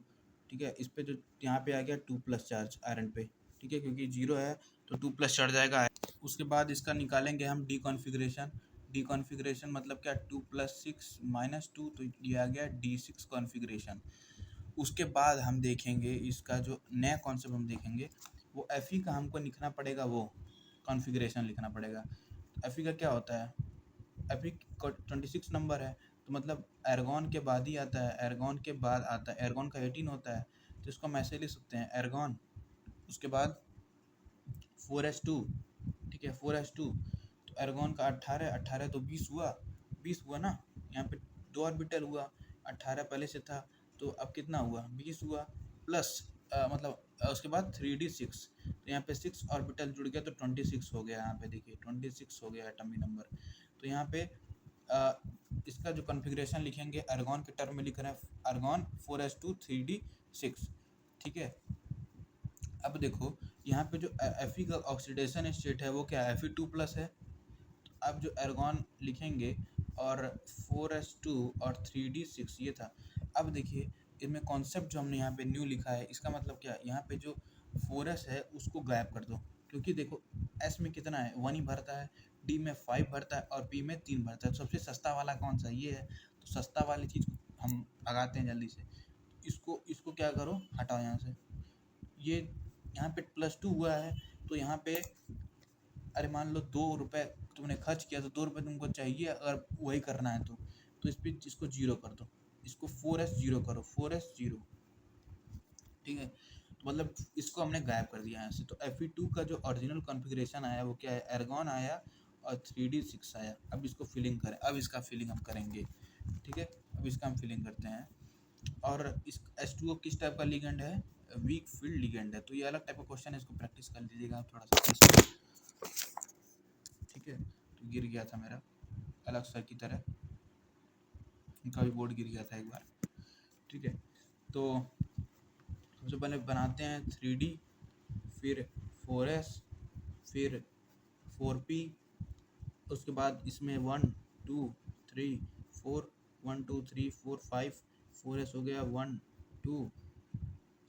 ठीक है। इस पे जो यहाँ पे आ गया 2+ चार्ज आयरन पे, ठीक है, क्योंकि 0 है तो 2+ चार्ज आएगा। उसके बाद इसका निकालेंगे हम डी कॉन्फ़िगरेशन। डी कॉन्फ़िगरेशन मतलब क्या, 2+6 -2, तो ये आ गया D6 कॉन्फ़िगरेशन। उसके बाद हम देखेंगे इसका जो नया कॉन्सेप्ट हम देखेंगे वो Fe का हमको लिखना पड़ेगा, वो कॉन्फ़िगरेशन लिखना पड़ेगा। Fe का क्या होता है, Fe 26 नंबर है, तो मतलब एर्गॉन के बाद ही आता है, एर्गॉन के बाद आता है, एर्गॉन का 18 होता है, तो इसको हम ऐसे लिख सकते हैं एर्गॉन, उसके बाद 4s2, ठीक है, 4s2। तो एर्गॉन का 18, 18 तो 20 हुआ, 20 हुआ ना। यहाँ पे 2 ऑर्बिटल हुआ, 18 पहले से था तो अब कितना हुआ, 20 हुआ, प्लस मतलब उसके बाद 3d6, तो यहाँ पे 6 ऑर्बिटल जुड़ गया तो 26 हो गया। यहाँ पे देखिए 26 हो गया एटॉमिक नंबर। तो यहाँ पे इसका जो कॉन्फ़िगरेशन लिखेंगे आर्गॉन के टर्म में लिख रहे हैं, आर्गॉन 4s2 3d6, ठीक है। अब देखो यहाँ पे जो Fe का ऑक्सीडेशन स्टेट है वो क्या है, Fe2+ है। अब जो आर्गॉन लिखेंगे और 4s2 और 3d6 ये था। अब देखिए इनमें कॉन्सेप्ट जो हमने यहाँ पे न्यू लिखा है, इसका मतलब क्या है, यहाँ पे जो 4s है उसको गायब कर दो, क्योंकि देखो s में कितना है 1 ही भरता है, d में 5 भरता है और p में 3 भरता है। तो सबसे सस्ता वाला कौन सा, ये है। तो सस्ता वाली चीज़ हम भगाते हैं जल्दी से। इसको इसको क्या करो, हटाओ यहाँ से। ये यहाँ पे +2 हुआ है, तो यहाँ पे अरे मान लो 2 रुपये तुमने खर्च किया तो 2 रुपये तुमको चाहिए, अगर वही करना है तो इस पर इसको 0 कर दो, इसको 4s 0 करो, 4s 0, ठीक है। तो मतलब इसको हमने गायब कर दिया यहाँ से। तो Fe2 का जो ओरिजिनल कॉन्फ़िगरेशन आया वो क्या है, आर्गॉन आया और 3d6 आया। अब इसको फिलिंग करें, अब इसका फिलिंग हम करेंगे, ठीक है। अब इसका हम फिलिंग करते हैं। और इस H2O किस टाइप का लिगेंड है, वीक फील्ड लिगेंड है। तो ये अलग टाइप का क्वेश्चन है, इसको प्रैक्टिस कर लीजिएगा थोड़ा सा, ठीक है। तो गिर गया था मेरा अलग सर की तरह, उनका भी बोर्ड गिर गया था एक बार, ठीक है। तो सबसे पहले बनाते हैं 3D, फिर 4s, फिर 4p, उसके बाद इसमें 1 2 3 4, 1 2 3 4 5, 4s हो गया, 1 2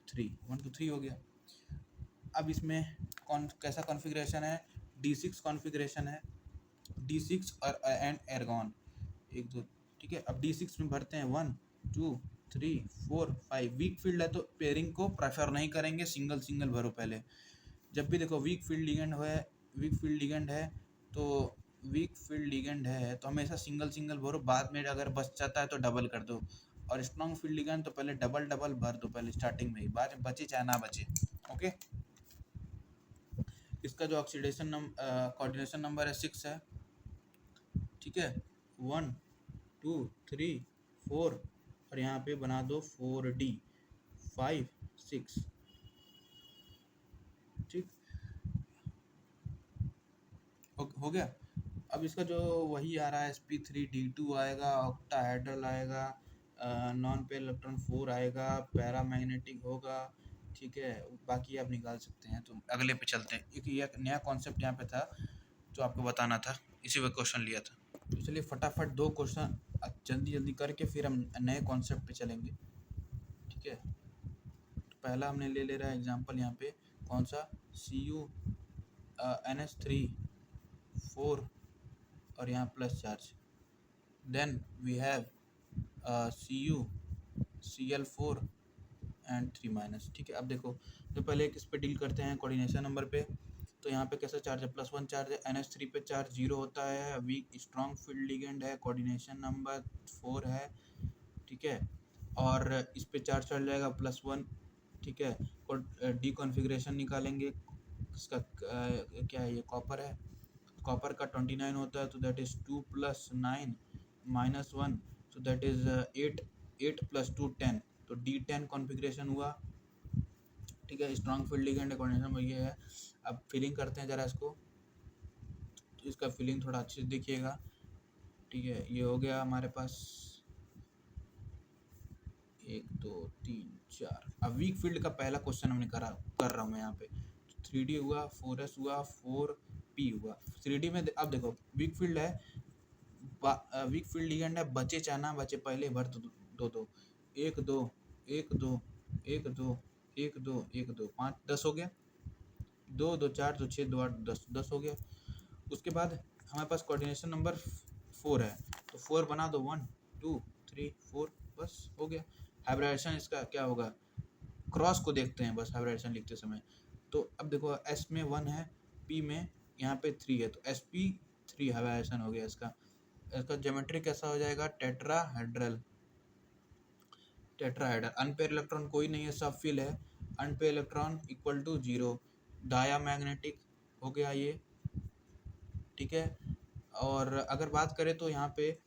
3, 1 2 3 हो गया। अब इसमें कैसा कॉन्फ़िगरेशन है, D6 कॉन्फ़िगरेशन है, D6 और एंड एर्गॉन 1 2, ठीक है। अब D6 में भरते हैं 1 2 3 4 5। वीक फील्ड है तो पेयरिंग को प्रेफर नहीं करेंगे, सिंगल सिंगल भरो पहले। जब भी देखो वीक फील्ड लिगेंड है, वीक फील्ड लिगेंड है तो वीक फील्ड लिगेंड है तो हमेशा सिंगल सिंगल भरो, बाद में अगर बच जाता है तो डबल कर दो। और स्ट्रॉन्ग फील्ड लिगेंड तो पहले डबल डबल भर दो पहले स्टार्टिंग में ही, बाद में बचे चाहे ना बचे, ओके। इसका जो ऑक्सीडेशन कोऑर्डिनेशन नंबर है 6 है, ठीक है। 1 2 3 4 और यहाँ पे बना दो 4d 5 6, ठीक हो गया। अब इसका जो वही आ रहा है sp3d2 आएगा, ऑक्टाहेड्रल आएगा, नॉन पे इलेक्ट्रॉन 4 आएगा, पैरामैग्नेटिक होगा, ठीक है। बाकी आप निकाल सकते हैं। तो अगले पे चलते हैं। एक नया कॉन्सेप्ट यहाँ पे था जो आपको बताना था, इसी पे क्वेश्चन लिया था। तो चलिए फटाफट 2 क्वेश्चन जल्दी जल्दी करके फिर हम नए कॉन्सेप्ट पे चलेंगे, ठीक है। तो पहला हमने ले रहा है एग्जांपल यहाँ पे, कौन सा, CuNH3 4 और यहाँ plus charge, then we have CuCl4 and 3-, ठीक है। अब देखो तो पहले इस पे डील करते हैं कोऑर्डिनेशन नंबर पे। तो यहाँ पे कैसा चार्ज है, +1 चार्ज है, NH3 पे चार्ज 0 होता है, वीक स्ट्रॉन्ग फील्ड लिगेंड है, कोऑर्डिनेशन नंबर 4 है, ठीक है। और इस पे चार्ज चढ़ जाएगा +1, ठीक है। और डी कॉन्फ़िगरेशन निकालेंगे, इसका क्या है, ये कॉपर है, कॉपर का 29 होता है, तो दैट इज़ 2 + 9 - 1, तो दैट इज़ 8, 8 + 2 10, तो D10 कॉन्फ़िगरेशन हुआ, ठीक है। स्ट्रॉन्ग फील्ड लिगेंड है, कोऑर्डिनेशन में ये है। अब फिलिंग करते हैं ज़रा इसको, तो इसका फिलिंग थोड़ा अच्छे से देखिएगा, ठीक है। ये हो गया हमारे पास 1 2 3 4। अब वीक फील्ड का पहला क्वेश्चन हमने कर रहा हूँ मैं यहाँ पे। 3D हुआ, 4s हुआ, 4p हुआ। 3D में अब देखो वीक फील्ड है, वीक फील्ड लिगेंड है, बचे चाहे ना बचे पहले भर दो 1 2 1 2 1 2 1 2 1 2 5 10 हो गया, 2 2 4 2 6 2 8 10 10 हो गया। उसके बाद हमारे पास कोऑर्डिनेशन नंबर 4 है, तो 4 बना दो, 1 2 3 4, बस हो गया। हाइब्रिडाइजेशन इसका क्या होगा, क्रॉस को देखते हैं बस हाइब्रिडाइजेशन लिखते समय। तो अब देखो S में 1 है, P में यहाँ पे 3 है, तो sp3 हाइब्रिडाइजेशन हो गया इसका। इसका ज्योमेट्री कैसा हो जाएगा, टेट्राहेड्रल, टेट्राहेड्रल। अनपेयर इलेक्ट्रॉन कोई नहीं है, सब फिल है, unpair electron equal to 0, diamagnetic हो गया ये, ठीक है। और अगर बात करें तो यहाँ पे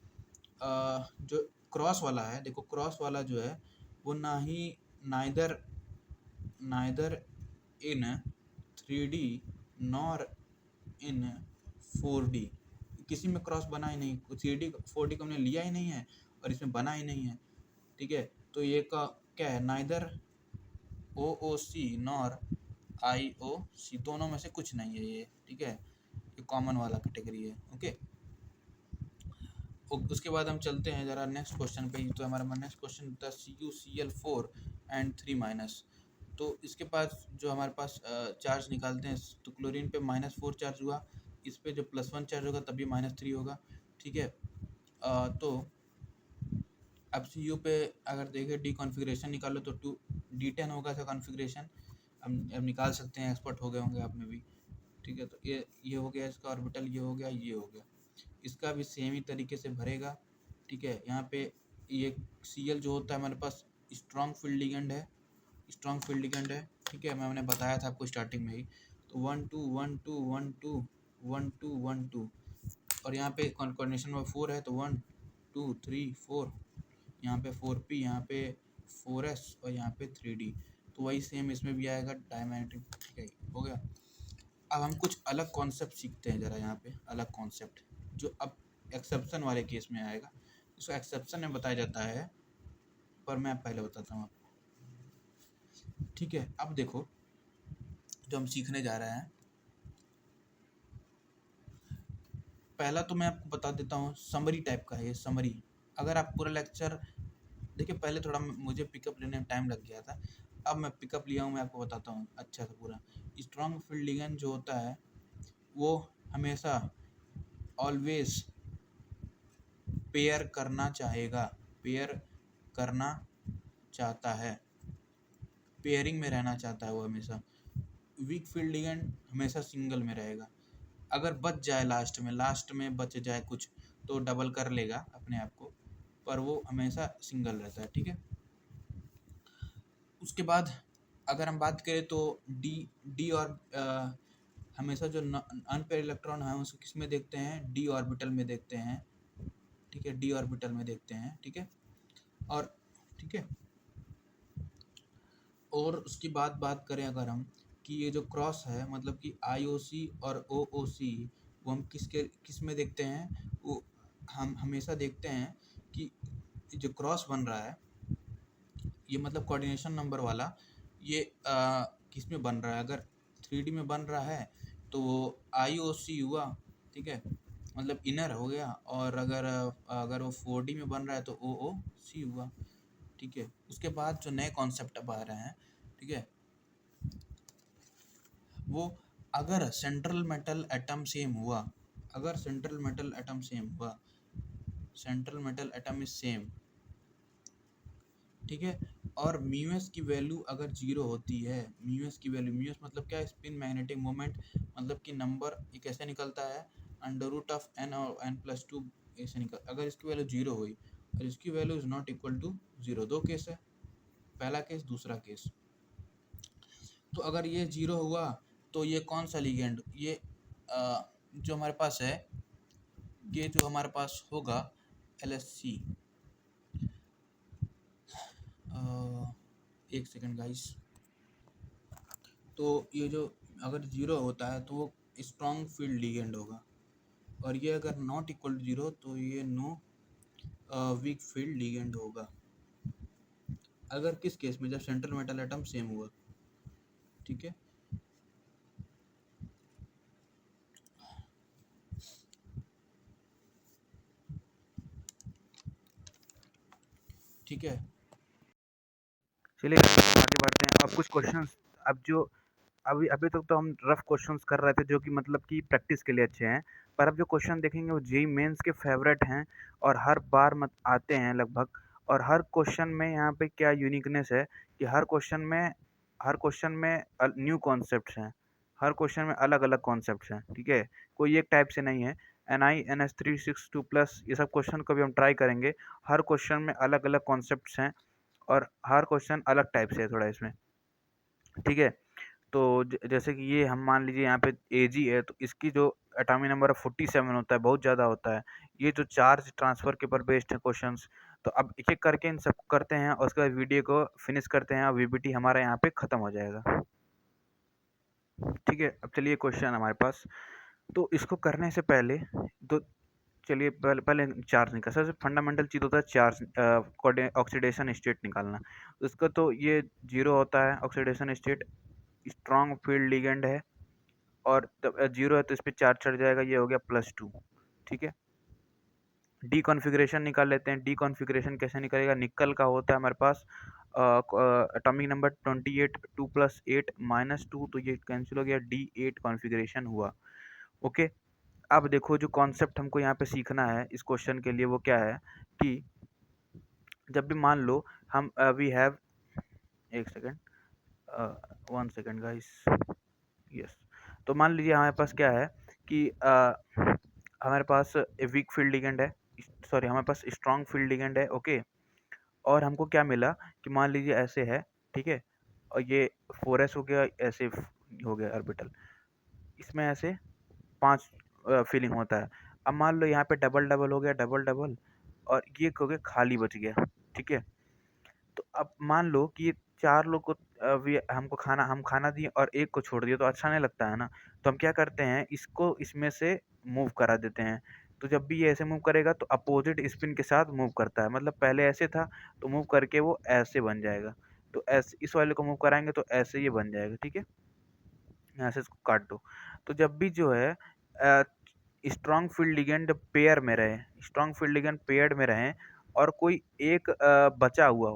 जो क्रॉस वाला है, देखो क्रॉस वाला जो है वो ना ही neither neither in 3D nor in 4D, किसी में क्रॉस बना ही नहीं, 3D 4D को हमने लिया ही नहीं है और इसमें बना ही नहीं है, ठीक है। तो ये का क्या है, नाइदर OOC नॉर IOC, दोनों में से कुछ नहीं है ये, ठीक है। ये कॉमन वाला कैटेगरी है, ओके। उसके बाद हम चलते हैं ज़रा नेक्स्ट क्वेश्चन पे। तो हमारा नेक्स्ट क्वेश्चन था CuCl4 एंड 3-। तो इसके पास जो हमारे पास चार्ज निकालते हैं, तो क्लोरीन पे -4 चार्ज हुआ, इस पे जो +1 चार्ज होगा तभी -3 होगा, ठीक है। तो अब Cu पे अगर देखें डी कॉन्फ़िगरेशन निकालो तो 2D10 होगा इसका कॉन्फ़िगरेशन। अब निकाल सकते हैं, एक्सपर्ट हो गए होंगे आप में भी, ठीक है। तो ये हो गया इसका ऑर्बिटल, ये हो गया, ये हो गया। इसका भी सेम ही तरीके से भरेगा, ठीक है। यहाँ पे ये Cl जो होता है हमारे पास स्ट्रॉन्ग फील्ड लिगेंड है, स्ट्रॉन्ग फील्ड लिगेंड है, ठीक है। मैंने बताया था आपको स्टार्टिंग में ही। तो 1 2 1 2 1 2 1 2 1 2, और यहाँ पे कॉन्फिगरेशन में 4 है, तो 1 2 3 4, यहाँ पे 4p, यहाँ पे 4s और यहाँ पे 3d। तो वही सेम इसमें भी आएगा डायमैग्नेटिक, ठीक है, हो गया। अब हम कुछ अलग कॉन्सेप्ट सीखते हैं ज़रा, यहाँ पे अलग कॉन्सेप्ट जो अब एक्सेप्शन वाले केस में आएगा। इसको एक्सेप्शन में बताया जाता है, पर मैं पहले बताता हूँ आपको, ठीक है। अब देखो जो हम सीखने जा रहे हैं, पहला तो मैं आपको बता देता हूँ, समरी टाइप का है ये, समरी। अगर आप पूरा लेक्चर देखिए, पहले थोड़ा मुझे पिकअप लेने में टाइम लग गया था, अब मैं पिकअप लिया हूँ, मैं आपको बताता हूँ अच्छा से पूरा। स्ट्रॉन्ग फील्ड लिगेंड जो होता है वो हमेशा ऑलवेज पेयर करना चाहेगा, पेयर करना चाहता है, पेयरिंग में रहना चाहता है वो हमेशा। वीक फील्ड लिगेंड हमेशा सिंगल में रहेगा। अगर बच जाए लास्ट में बच जाए कुछ, तो डबल कर लेगा अपने आप को, पर वो हमेशा सिंगल रहता है, ठीक है। उसके बाद अगर हम बात करें तो डी और हमेशा जो अनपेयर इलेक्ट्रॉन है उसको किस में देखते हैं, डी ऑर्बिटल में देखते हैं, ठीक है, डी ऑर्बिटल में देखते हैं, ठीक है। और ठीक है, और उसकी बात करें अगर हम कि ये जो क्रॉस है, मतलब कि IOC और OOC, वो हम किस में देखते हैं, वो हम हमेशा देखते हैं कि जो क्रॉस बन रहा है, ये मतलब कोऑर्डिनेशन नंबर वाला, ये किस में बन रहा है। अगर 3D में बन रहा है तो IOC हुआ, ठीक है, मतलब इनर हो गया। और अगर वो 4D में बन रहा है तो OOC हुआ, ठीक है। उसके बाद जो नए कॉन्सेप्ट अब आ रहे हैं, ठीक है, वो अगर सेंट्रल मेटल एटम सेम हुआ, अगर सेंट्रल मेटल एटम सेम हुआ, central metal atom is same, ठीक है, और म्यूएस की वैल्यू अगर 0 होती है, म्यूएस की वैल्यू, म्यूएस मतलब क्या है, स्पिन मैग्नेटिक मोमेंट, मतलब कि नंबर ये कैसे निकलता है, √n और n+2 ऐसे निकल। अगर इसकी वैल्यू 0 हुई और इसकी value is not equal to 0, दो केस है, पहला केस, दूसरा केस। तो अगर ये 0 हुआ तो ये कौन सा लिगेंड, ये जो हमारे पास है, ये जो हमारे पास होगा LSC, एक सेकेंड गाइस। तो ये जो अगर 0 होता है तो वो स्ट्रॉन्ग फील्ड लिगेंड होगा, और ये अगर नॉट इक्वल टू 0 तो ये नो वीक फील्ड लिगेंड होगा। अगर किस केस में, जब सेंट्रल मेटल एटम सेम हुआ, ठीक है। ठीक है, चलिए आगे बढ़ते हैं। अब कुछ क्वेश्चंस, अब जो अभी अभी तक तो हम रफ क्वेश्चंस कर रहे थे जो कि मतलब कि प्रैक्टिस के लिए अच्छे हैं, पर अब जो क्वेश्चन देखेंगे वो जेईई मेंस के फेवरेट हैं और हर बार मत आते हैं लगभग। और हर क्वेश्चन में यहाँ पे क्या यूनिकनेस है कि हर क्वेश्चन में न्यू कॉन्सेप्ट्स हैं, हर क्वेश्चन में अलग अलग कॉन्सेप्ट्स हैं, ठीक है, कोई एक टाइप से नहीं है। NiNH362+ ये सब क्वेश्चन को भी हम ट्राई करेंगे। हर क्वेश्चन में अलग अलग कॉन्सेप्ट्स हैं और हर क्वेश्चन अलग टाइप से है थोड़ा इसमें, ठीक है। तो जैसे कि ये हम मान लीजिए यहाँ पे Ag है, तो इसकी जो एटॉमिक नंबर 47 होता है, बहुत ज़्यादा होता है। ये जो चार्ज ट्रांसफ़र के ऊपर बेस्ड है क्वेश्चंस, तो अब एक-एक करके इन सबको करते हैं और उसके बाद वीडियो को फिनिश करते हैं और वीबीटी हमारा यहाँ पे खत्म हो जाएगा। ठीक है, अब चलिए क्वेश्चन हमारे पास। तो इसको करने से पहले दो चलिए पहले पहले चार्ज निकाल सबसे फंडामेंटल चीज़ होता है चार्ज ऑक्सीडेशन स्टेट निकालना। उसका तो ये 0 होता है oxidation state, strong field ligand है और 0 है तो इस पे चार्ज चढ़ जाएगा, ये हो गया +2। ठीक है, डी कॉन्फ़िगरेशन निकाल लेते हैं। डी कॉन्फ़िगरेशन कैसे निकलेगा? निकल का होता है हमारे पास एटॉमिक नंबर 28, 2 + 8 -2, तो ये कैंसिल हो गया, D8 कॉन्फ़िगरेशन हुआ। ओके, अब देखो जो कॉन्सेप्ट हमको यहाँ पे सीखना है इस क्वेश्चन के लिए वो क्या है कि जब भी मान लो हम वी हैव एक सेकेंड 1 सेकेंड गाइस, यस। तो मान लीजिए हमारे पास क्या है कि हमारे पास वीक फील्ड लिगेंड है, सॉरी हमारे पास स्ट्रॉन्ग फील्ड लिगेंड है। ओके, और हमको क्या मिला कि मान लीजिए ऐसे है, ठीक है, और ये 4s हो गया, ऐसे हो गया ऑर्बिटल, इसमें ऐसे 5 फीलिंग होता है। अब मान लो यहाँ पे डबल डबल हो गया, डबल डबल, और ये हो गया खाली बच गया। ठीक है, तो अब मान लो कि ये 4 लोग को हमको हम खाना दिए और एक को छोड़ दिए तो अच्छा नहीं लगता है ना। तो हम क्या करते हैं, इसको इसमें से मूव करा देते हैं। तो जब भी ये ऐसे मूव करेगा तो अपोजिट स्पिन के साथ मूव करता है, मतलब पहले ऐसे था तो मूव करके वो ऐसे बन जाएगा। तो ऐसे इस वाले को मूव कराएंगे तो ऐसे ये बन जाएगा। ठीक है, यहाँ से इसको काट दो। तो जब भी जो है स्ट्रॉन्ग फील्ड लिगेंड पेयर में रहे, स्ट्रॉन्ग फील्ड लिगेंड पेयर्ड में रहें और कोई एक बचा हुआ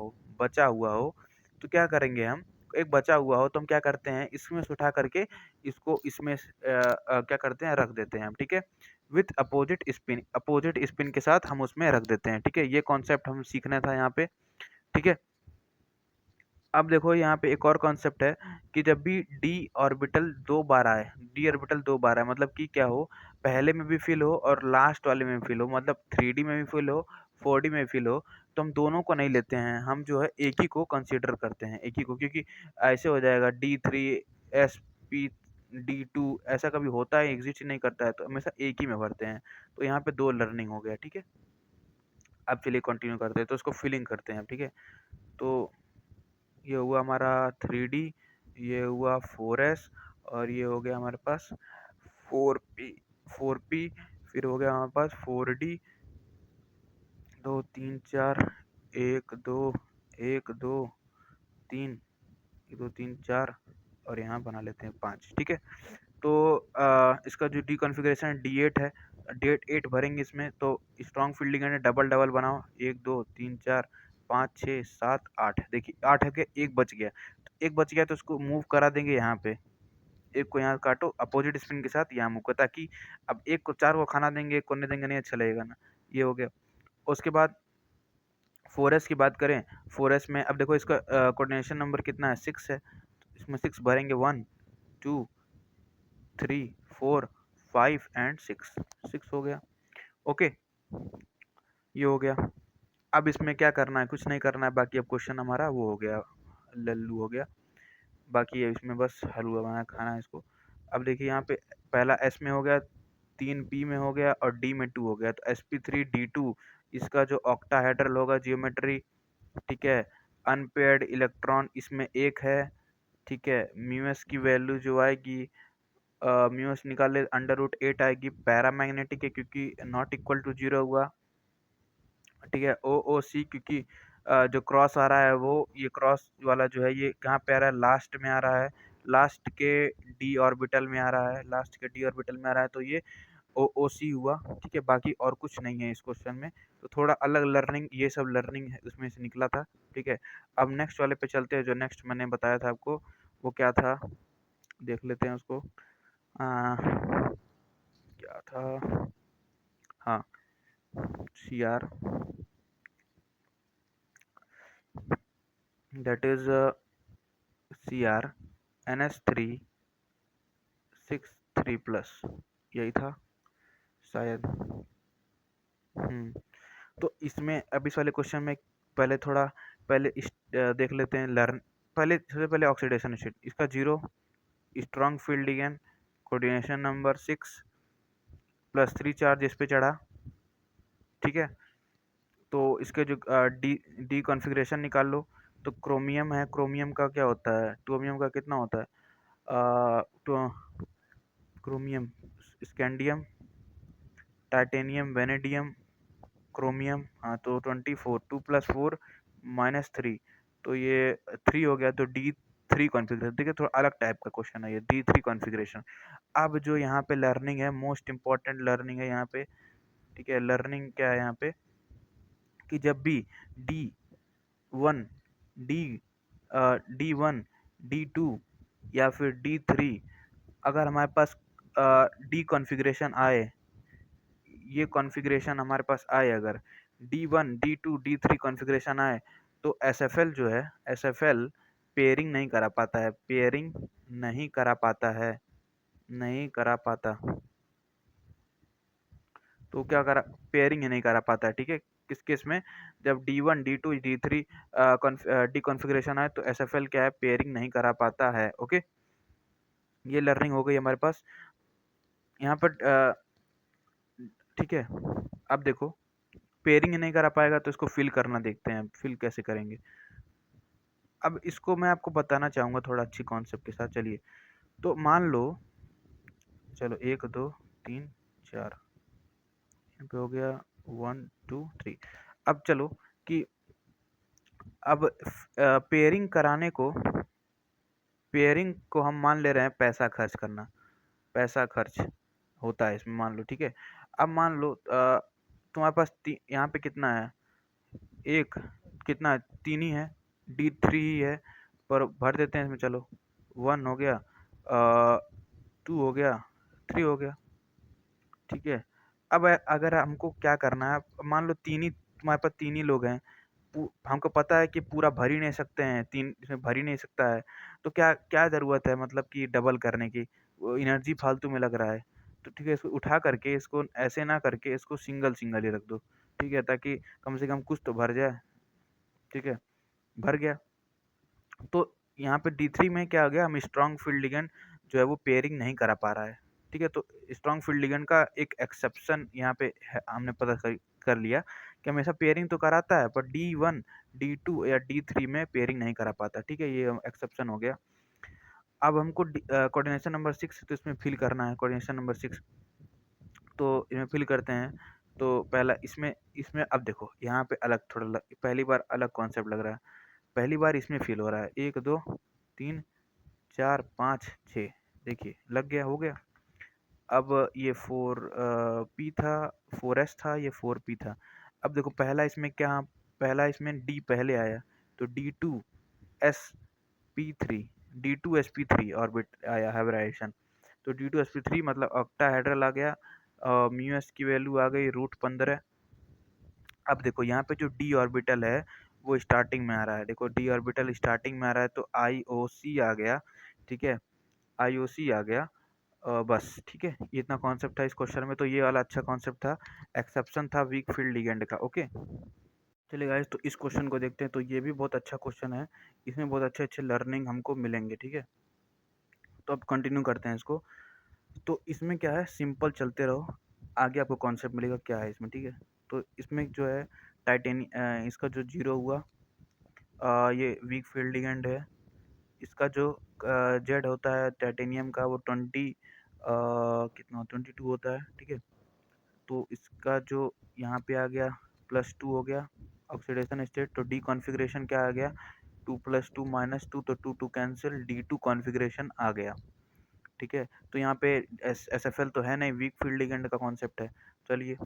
हो तो क्या करेंगे हम, एक बचा हुआ हो तो हम क्या करते हैं, इसमें से उठा करके इसको इसमें क्या करते हैं, रख देते हैं हम। ठीक है, विथ अपोजिट स्पिन के साथ हम उसमें रख देते हैं। ठीक है, ये कॉन्सेप्ट हम सीखना था यहाँ पे। ठीक है, अब देखो यहाँ पे एक और कॉन्सेप्ट है कि जब भी डी ऑर्बिटल 2 बार आए, डी ऑर्बिटल 2 बार आए मतलब कि क्या हो, पहले में भी फिल हो और लास्ट वाले में भी फिल हो, मतलब 3D में भी फिल हो, 4D में भी फिल हो, तो हम दोनों को नहीं लेते हैं, हम जो है एक ही को कंसीडर करते हैं, एक ही को, क्योंकि ऐसे हो जाएगा D3 SP D2 ऐसा कभी होता है, एग्जिस्ट ही नहीं करता है, तो हमेशा एक ही में भरते हैं। तो यहाँ पे 2 लर्निंग हो गया। ठीक है, अब चलिए कंटिन्यू करते हैं, तो उसको फिलिंग करते हैं। ठीक है, तो ये हुआ हमारा 3D, ये हुआ 4s, और ये हो गया हमारे पास 4p, 4p, फिर हो गया हमारे पास 4D, 2 3 4, 1 2 1 2 3, 1 2 3 4, और यहाँ बना लेते हैं 5। ठीक है, तो इसका जो डी कॉन्फ़िगरेशन है D8 है, D8 भरेंगे इसमें, तो स्ट्रॉन्ग फील्ड लिगेंड है, डबल डबल बनाओ, 1 2 3 4 5 6 7 8, देखिए 8 है के एक बच गया, तो एक बच गया तो उसको मूव करा देंगे यहाँ पे, एक को यहाँ काटो अपोजिट स्पिन के साथ यहाँ मूव कर, ताकि अब एक को 4 को खाना देंगे, एक को नहीं देंगे, नहीं अच्छा लगेगा ना। ये हो गया। उसके बाद 4s की बात करें, 4s में अब देखो इसका कोऑर्डिनेशन नंबर कितना है, 6 है, तो इसमें 6 भरेंगे, 1 2 3 4 5 एंड 6, 6 हो गया। ओके, ये हो गया। अब इसमें क्या करना है, कुछ नहीं करना है, बाकी अब क्वेश्चन हमारा वो हो गया, लल्लू हो गया। बाकी इसमें बस हलवा बना खाना है इसको। अब देखिए यहाँ पे पहला एस में हो गया, 3p में हो गया और डी में 2 हो गया, तो sp3d2 इसका जो ऑक्टाहेड्रल होगा जियोमेट्री। ठीक है, अनपेयर्ड इलेक्ट्रॉन इसमें एक है। ठीक है, म्यूएस की वैल्यू जो आएगी, म्यूएस निकाले √8 आएगी, पैरामैग्नेटिक है क्योंकि नॉट इक्वल टू 0 हुआ। ठीक है, OOC क्योंकि जो क्रॉस आ रहा है वो ये क्रॉस वाला जो है ये कहाँ पे आ रहा है, लास्ट में आ रहा है, लास्ट के डी ऑर्बिटल में आ रहा है, लास्ट के डी ऑर्बिटल में आ रहा है, तो ये OOC हुआ। ठीक है, बाकी और कुछ नहीं है इस क्वेश्चन में, तो थोड़ा अलग लर्निंग, ये सब लर्निंग है उसमें से निकला था। ठीक है, अब नेक्स्ट वाले पे चलते हैं, जो नेक्स्ट मैंने बताया था आपको वो क्या था, देख लेते हैं उसको। क्या था, हाँ, CR, that is CR NS3 6 3+, यही था शायद। तो इसमें अब इस वाले क्वेश्चन में पहले थोड़ा देख लेते हैं लर्न, पहले सबसे पहले ऑक्सीडेशन स्टेट इसका 0, strong field ligand, coordination number 6 +3 charge इस पे चढ़ा। ठीक है, तो इसके जो डी डी कॉन्फ़िगरेशन निकाल लो। तो क्रोमियम है, क्रोमियम का क्या होता है? क्रोमियम का कितना होता है? तो chromium, scandium, titanium, vanadium, chromium, हाँ तो 24, 2 + 4 -3, तो ये 3 हो गया। तो D3 कॉन्फ़िगरेशन, देखिए थोड़ा अलग टाइप का क्वेश्चन है ये, D3 कॉन्फ़िगरेशन। अब जो यहाँ पे लर्निंग है, मोस्ट इम्पोर्टेंट लर्निंग है यहाँ पे, ठीक है? लर्निंग क्या है यहाँ पे कि जब भी D1, D D1, D2 या फिर D3 अगर हमारे पास D कॉन्फ़िगरेशन आए, ये कॉन्फ़िगरेशन हमारे पास आए, अगर D1, D2, D3 कॉन्फ़िगरेशन आए, तो एसएफएल जो है, एसएफएल पेयरिंग नहीं करा पाता है, पेयरिंग नहीं करा पाता है, नहीं करा पाता। तो क्या करा, पेयरिंग ही नहीं करा पाता है, ठीक है? किस केस में? जब D1, D2, D3 D configuration आए, तो एसएफएल क्या है, पेयरिंग नहीं करा पाता है। ओके, ये लर्निंग हो गई हमारे पास यहाँ पर, ठीक है? अब देखो, पेयरिंग ही नहीं करा पाएगा तो इसको फिल करना देखते हैं, फिल कैसे करेंगे। अब इसको मैं आपको बताना चाहूँगा थोड़ा अच्छी कॉन्सेप्ट के साथ, चलिए। तो मान लो, चलो 1, 2, 3, 4 यहाँ पे हो गया, 1, 2, 3। अब चलो कि अब पेयरिंग को हम मान ले रहे हैं पैसा खर्च करना, पैसा खर्च होता है इसमें, मान लो, ठीक है? अब मान लो तुम्हारे पास यहाँ पे कितना है, एक, कितना है, 3 ही है, D3 ही है, पर भर देते हैं इसमें, चलो 1 हो गया, 2 हो गया, 3 हो गया, ठीक है? अब अगर हमको क्या करना है, मान लो तुम्हारे पास 3 ही लोग हैं, हमको पता है कि पूरा भर ही नहीं सकते हैं, 3 इसमें भर ही नहीं सकता है, तो क्या क्या ज़रूरत है मतलब कि डबल करने की? वो एनर्जी फालतू में लग रहा है। तो ठीक है, इसको उठा करके, इसको ऐसे ना करके, इसको सिंगल सिंगल ही रख दो, ठीक है? ताकि कम से कम कुछ तो भर जाए, ठीक है? भर गया। तो यहाँ पे D3 में क्या हो गया, हम स्ट्रॉन्ग फील्ड लिगेंड जो है वो पेयरिंग नहीं करा पा रहा है, ठीक है? तो स्ट्रॉन्ग फील्ड लिगेंड का एक एक्सेप्शन यहाँ पे है, हमने पता कर लिया कि हमेशा पेयरिंग तो कराता है, पर D1, D2 या D3 में पेयरिंग नहीं करा पाता, ठीक है? ये एक्सेप्शन हो गया। अब हमको कोऑर्डिनेशन नंबर 6, तो इसमें फिल करना है कोऑर्डिनेशन नंबर 6, तो इसमें फिल करते हैं। तो पहला इसमें इसमें अब देखो यहाँ पे अलग थोड़ा पहली बार अलग कॉन्सेप्ट लग रहा है, पहली बार इसमें फिल हो रहा है। 1, 2, 3, 4, 5, 6, देखिए लग गया, हो गया। अब ये 4P था, 4S था, ये 4P था। अब देखो पहला इसमें D पहले आया, तो D2sp3, D2sp3 ऑर्बिट आया हाइब्रिडाइजेशन, तो D2sp3 मतलब ऑक्टाहेड्रल आ गया, म्यू एस की वैल्यू आ गई √15। अब देखो यहाँ पे जो d ऑर्बिटल है वो स्टार्टिंग में आ रहा है, देखो d ऑर्बिटल स्टार्टिंग में आ रहा है, तो IOC आ गया, ठीक है? IOC आ गया, बस, ठीक है? ये इतना कॉन्सेप्ट था इस क्वेश्चन में, तो ये वाला अच्छा कॉन्सेप्ट था, एक्सेप्शन था वीक फील्ड लिगेंड का। ओके, चलिए गाइस, तो इस क्वेश्चन को देखते हैं। तो ये भी बहुत अच्छा क्वेश्चन है, इसमें बहुत अच्छे अच्छे लर्निंग हमको मिलेंगे, ठीक है? तो अब कंटिन्यू करते हैं इसको। तो इसमें क्या है, सिंपल चलते रहो, आगे आपको कॉन्सेप्ट मिलेगा क्या है इसमें, ठीक है? तो इसमें जो है इसका जो जीरो हुआ, ये वीक फील्ड लिगेंड है। इसका जो जेड होता है टाइटेनियम का, वो 22 होता है, ठीक है? तो इसका जो यहाँ पे आ गया +2 हो गया ऑक्सीडेशन स्टेट, तो डी कॉन्फ़िगरेशन क्या आ गया, 2 + 2 -2, तो 2 2 कैंसिल, D2 कॉन्फ़िगरेशन आ गया, ठीक है? तो यहाँ पे एसएफएल तो है नहीं, वीक फील्ड लिगेंड का कॉन्सेप्ट है। चलिए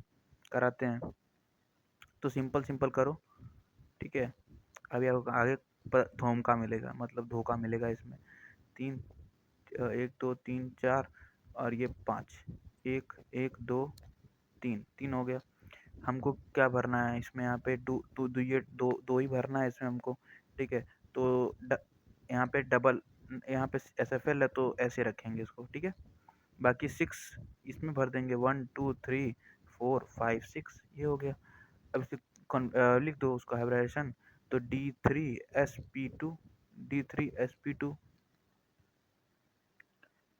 कराते हैं, तो सिंपल सिंपल करो, ठीक है? अभी आपको आगे धोखा मिलेगा, मतलब धोखा मिलेगा इसमें। 3, 1, 2, 3, 4 और ये 5, 1, 1, 2, 3, 3 हो गया। हमको क्या भरना है इसमें, यहाँ पे ये दो ही भरना है इसमें हमको, ठीक है? तो यहाँ पे डबल, यहाँ पे एसएफएल है तो ऐसे रखेंगे इसको, ठीक है? बाकी 6 इसमें भर देंगे, 1, 2, 3, 4, 5, 6, ये हो गया। अब इसे लिख दो उसका हाइब्रिडाइजेशन, तो D3sp2, D3sp2,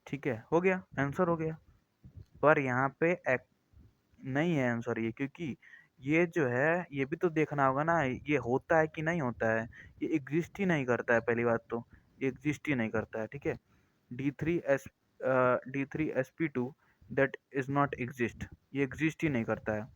ठीक है? हो गया, आंसर हो गया। पर यहाँ पे नहीं है आंसर ये, क्योंकि ये जो है, ये भी तो देखना होगा ना, ये होता है कि नहीं होता है? ये एग्ज़िस्ट ही नहीं करता है पहली बात तो, ये एग्ज़िस्ट ही नहीं करता है, ठीक है? D3S D3sp2 that is not exist, ये एग्ज़िस्ट ही नहीं करता है।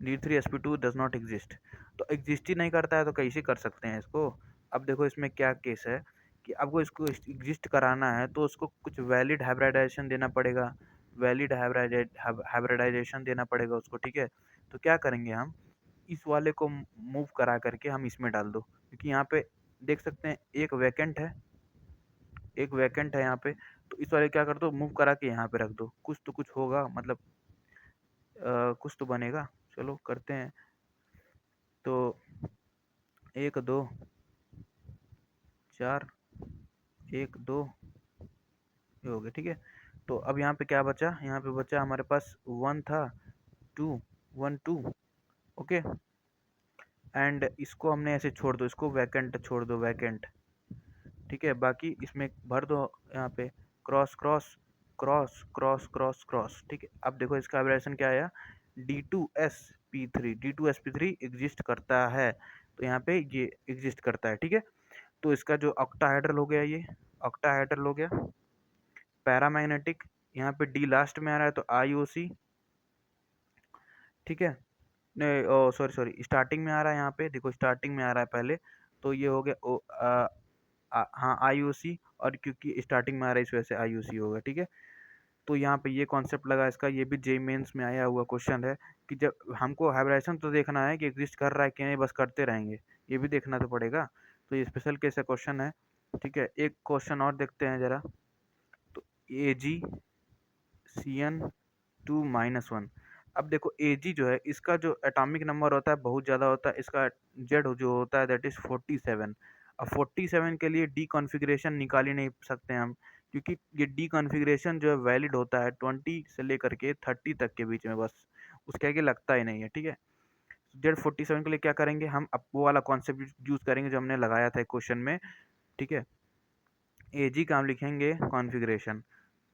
D3sp2 डज़ नॉट एक्सिस्ट, तो एग्ज़िस्ट ही नहीं करता है तो कैसे कर सकते हैं इसको? अब देखो इसमें क्या केस है कि आपको इसको एग्ज़िस्ट कराना है तो उसको कुछ वैलिड हाइब्रिडाइज़ेशन देना पड़ेगा, वैलिड हाइब्रिडाइज़ेशन देना पड़ेगा उसको, ठीक है? तो क्या करेंगे हम, इस वाले को मूव करा करके हम इसमें डाल दो, क्योंकि यहाँ पे देख सकते हैं एक वैकेंट है यहाँ पे, तो इस वाले क्या कर दो, मूव करा के यहाँ पे रख दो, कुछ तो कुछ होगा, मतलब कुछ तो बनेगा। चलो करते हैं, तो 1 2 4 1 2 ये हो गया, ठीक है? तो अब यहाँ पे क्या बचा, यहाँ पे बचा हमारे पास 1 था, 2 1 2, ओके, एंड इसको हमने ऐसे छोड़ दो, इसको वैकेंट छोड़ दो, वैकेंट, ठीक है? बाकी इसमें भर दो, यहाँ पे cross cross cross cross cross cross, ठीक है? अब देखो इसका एब्रेविएशन क्या आया, D2sp3, D2sp3 एग्जिस्ट करता है, तो यहाँ पे ये एग्जिस्ट करता है, ठीक है? तो इसका जो ऑक्टाहेड्रल हो गया, ये ऑक्टाहेड्रल हो गया। पैरामैग्नेटिक, यहाँ पे डी लास्ट में आ रहा है तो IOC, ठीक है? नहीं, ओ सॉरी सॉरी, स्टार्टिंग में आ रहा है, यहाँ पे देखो स्टार्टिंग में आ रहा है पहले, तो ये हो गया हाँ IOC, और क्योंकि स्टार्टिंग में आ रहा है इस वजह से IOC होगा, ठीक है? तो यहाँ पे ये कॉन्सेप्ट लगा इसका, ये भी जेईई मेंस में आया हुआ क्वेश्चन है कि जब हमको हाइब्रिडाइजेशन तो देखना है कि एग्जिस्ट कर रहा है कि नहीं, बस करते रहेंगे, ये भी देखना तो पड़ेगा। तो ये स्पेशल केस का क्वेश्चन है, ठीक है? एक क्वेश्चन और देखते हैं जरा, तो AgCN2-1, अब देखो Ag जो है, इसका जो एटॉमिक नंबर होता है बहुत ज़्यादा होता है, इसका Z जो होता है दैट इज़ 47। अब 47 के लिए डी कॉन्फ़िगरेशन निकाल ही नहीं सकते हम, क्योंकि ये डी कॉन्फ़िगरेशन जो है वैलिड होता है 20 से लेकर के 30 तक के बीच में बस, उसके आगे लगता ही नहीं है, ठीक है? Z47 के लिए क्या करेंगे हम, अब वो वाला कॉन्सेप्ट यूज़ करेंगे जो हमने लगाया था क्वेश्चन में, ठीक है? Ag का हम लिखेंगे कॉन्फ़िगरेशन,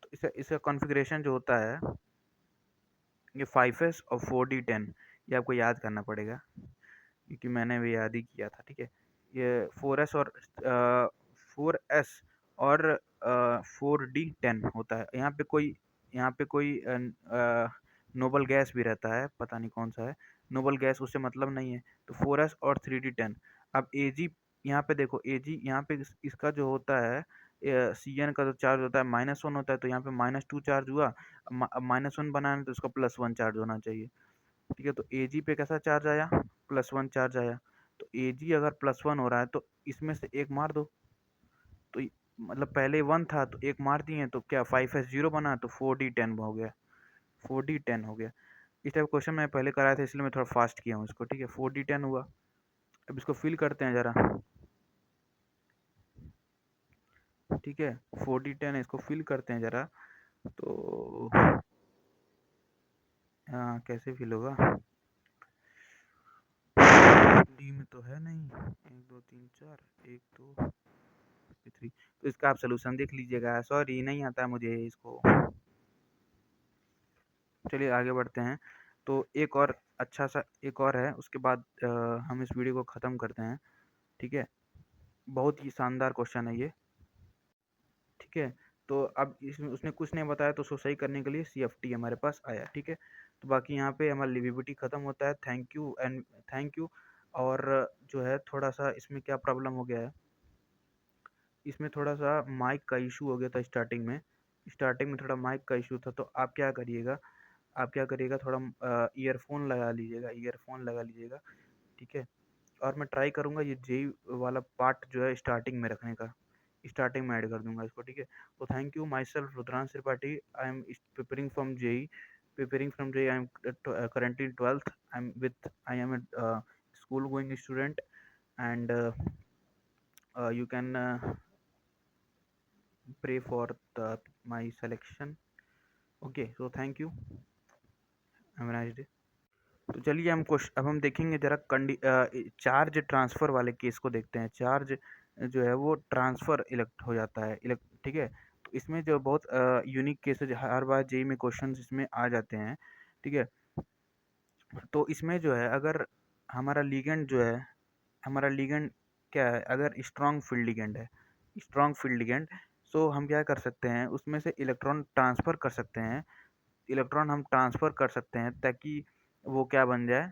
तो इसका कॉन्फ़िगरेशन जो होता है, ये 5s और 4d10, ये आपको याद करना पड़ेगा, क्योंकि मैंने भी याद ही किया था, ठीक है? ये 4s और 4d10 होता है। यहाँ पे कोई नोबल गैस भी रहता है, पता नहीं कौन सा है, नोबल गैस, उससे मतलब नहीं है। तो 4s और 3d10। अब Ag यहाँ पे देखो, Ag यहाँ पे इसका जो होता है, Cn का जो चार्ज होता है -1 होता है, तो यहाँ पे -2 चार्ज हुआ। अब -1 बनाना है तो इसका +1 चार्ज होना चाहिए, ठीक है? तो Ag पे कैसा चार्ज आया, +1 चार्ज आया। तो Ag अगर +1 हो रहा है तो इसमें से एक मार दो, तो मतलब पहले 1 था तो एक मार दिए, तो क्या 5s 0 बना, तो 4d10 हो गया, 4d10 हो गया। इस टाइप क्वेश्चन मैं पहले कराया था, इसलिए मैं थोड़ा फास्ट किया हूँ इसको, ठीक है? 4d10 हुआ। अब इसको फिल करते हैं ज़रा, ठीक है? 4d10 इसको फिल करते हैं ज़रा, तो हाँ, कैसे फिल होगा, डी में तो है नहीं, 1 2 3 4 1 2 3, तो इसका आप सोल्यूशन देख लीजिएगा, सॉरी नहीं आता है मुझे इसको। चलिए आगे बढ़ते हैं, तो एक और अच्छा सा एक और है, उसके बाद हम इस वीडियो को ख़त्म करते हैं, ठीक है? बहुत ही शानदार क्वेश्चन है ये, ठीक है? तो अब इसमें उसने कुछ नहीं बताया, तो उसको सही करने के लिए CFT हमारे पास आया, ठीक है? तो बाकी यहाँ पे हमारा लिविबिलिटी ख़त्म होता है। Thank you and thank you. और जो है थोड़ा सा इसमें क्या प्रॉब्लम हो गया है, इसमें थोड़ा सा माइक का इशू हो गया था स्टार्टिंग में थोड़ा माइक का इशू था, तो आप क्या करिएगा, थोड़ा ईयरफोन लगा लीजिएगा, ठीक है? और मैं ट्राई करूँगा ये जेई वाला पार्ट जो है स्टार्टिंग में रखने का, स्टार्टिंग में ऐड कर दूँगा इसको, ठीक है? तो thank you, my self Rudransh Tripathi, I am preparing from JEE, I am currently in 12th, I am a school going student, and you can pray for my selection, okay? So thank you, have a nice day। तो चलिए अब हम देखेंगे जरा charge transfer वाले case को देखते हैं। चार्ज जो है वो ट्रांसफ़र इलेक्ट हो जाता है, ठीक है? तो इसमें जो बहुत यूनिक केस है, हर बार जेईई में क्वेश्चन इसमें आ जाते हैं, ठीक है? तो इसमें जो है अगर हमारा लिगेंड जो है, हमारा लिगेंड क्या है, अगर स्ट्रॉन्ग फील्ड लिगेंड है, स्ट्रॉन्ग फील्ड लिगेंड, तो हम क्या कर सकते हैं, उसमें से इलेक्ट्रॉन ट्रांसफ़र कर सकते हैं, इलेक्ट्रॉन हम ट्रांसफ़र कर सकते हैं ताकि वो क्या बन जाए,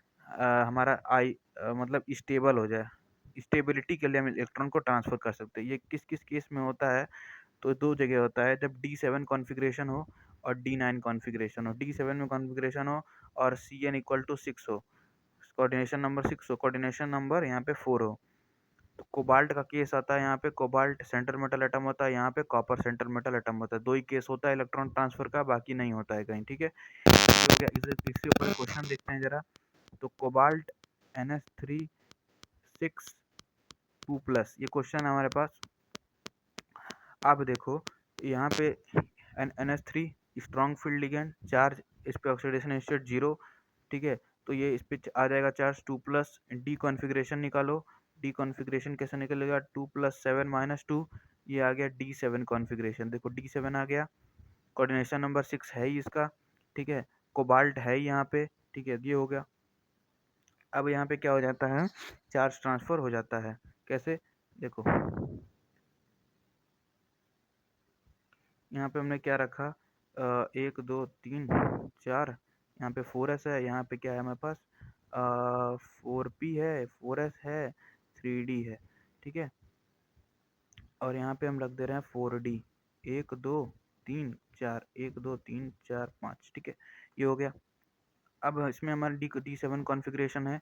हमारा मतलब स्टेबल हो जाए। स्टेबिलिटी के लिए हम इलेक्ट्रॉन को ट्रांसफ़र कर सकते हैं। ये किस किस केस में होता है, तो दो जगह होता है, जब D7 कॉन्फ़िगरेशन हो और D9 कॉन्फ़िगरेशन हो। D7 में कॉन्फ़िगरेशन हो और Cn इक्वल टू 6 हो, कोऑर्डिनेशन नंबर 6 हो, कोऑर्डिनेशन नंबर यहाँ पे 4 हो। तो कोबाल्ट का केस आता है, यहाँ पे कोबाल्ट सेंटर मेटल एटम होता है, यहाँ पे कॉपर सेंटर मेटल एटम होता है। दो ही केस होता है इलेक्ट्रॉन ट्रांसफर का, बाकी नहीं होता है कहीं, ठीक है। तो क्या इसके ऊपर क्वेश्चन देखते हैं जरा। तो कोबाल्ट NH3 6 2+, ये क्वेश्चन है हमारे पास। अब देखो यहाँ पे NH3 strong field ligand, charge इस पे ऑक्सीडेशन स्टेट 0, ठीक है। तो ये इस पे आ जाएगा चार्ज 2+, डी कॉन्फ़िगरेशन निकालो। डी कॉन्फ़िगरेशन कैसे निकलेगा, 2+7 - 2, ये आ गया D7 कॉन्फ़िगरेशन। देखो D7 आ गया, कोऑर्डिनेशन नंबर 6 है ही इसका, ठीक है। कोबाल्ट है ही यहाँ पे, ठीक है, ये हो गया। अब यहाँ पे क्या हो जाता है, चार्ज ट्रांसफ़र हो जाता है। कैसे, देखो यहाँ पे हमने क्या रखा, 1 2 3 4, यहाँ पे 4s है, यहाँ पे क्या है हमारे पास, 4p है, 4s है, 3d है, ठीक है। और यहाँ पे हम रख दे रहे हैं 4d, 1 2 3 4, 1 2 3 4 5, ठीक है, ये हो गया। अब इसमें हमारा D7 कॉन्फ़िगरेशन है,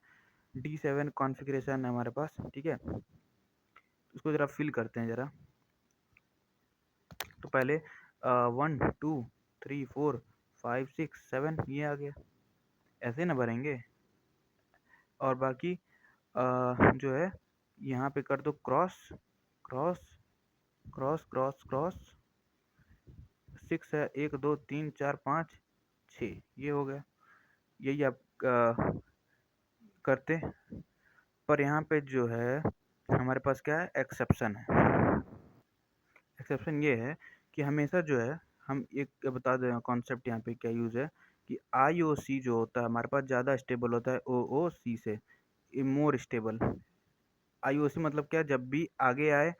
D7 कॉन्फ़िगरेशन है हमारे पास, ठीक है। उसको ज़रा फिल करते हैं ज़रा। तो पहले 1 2 3 4 5 6 7 ये आ गया, ऐसे ना भरेंगे। और बाकी जो है यहाँ पे कर दो cross cross cross cross cross, 6 है, 1 2 3 4 5 6, ये हो गया। यही आप करते। पर यहाँ पे जो है हमारे पास क्या है, एक्सेप्शन है। एक्सेप्शन ये है कि हमेशा जो है, हम एक बता दें कॉन्सेप्ट यहाँ पे क्या यूज़ है, कि IOC जो होता है हमारे पास ज़्यादा स्टेबल होता है OOC से, मोर स्टेबल। IOC मतलब क्या, जब भी आगे आए,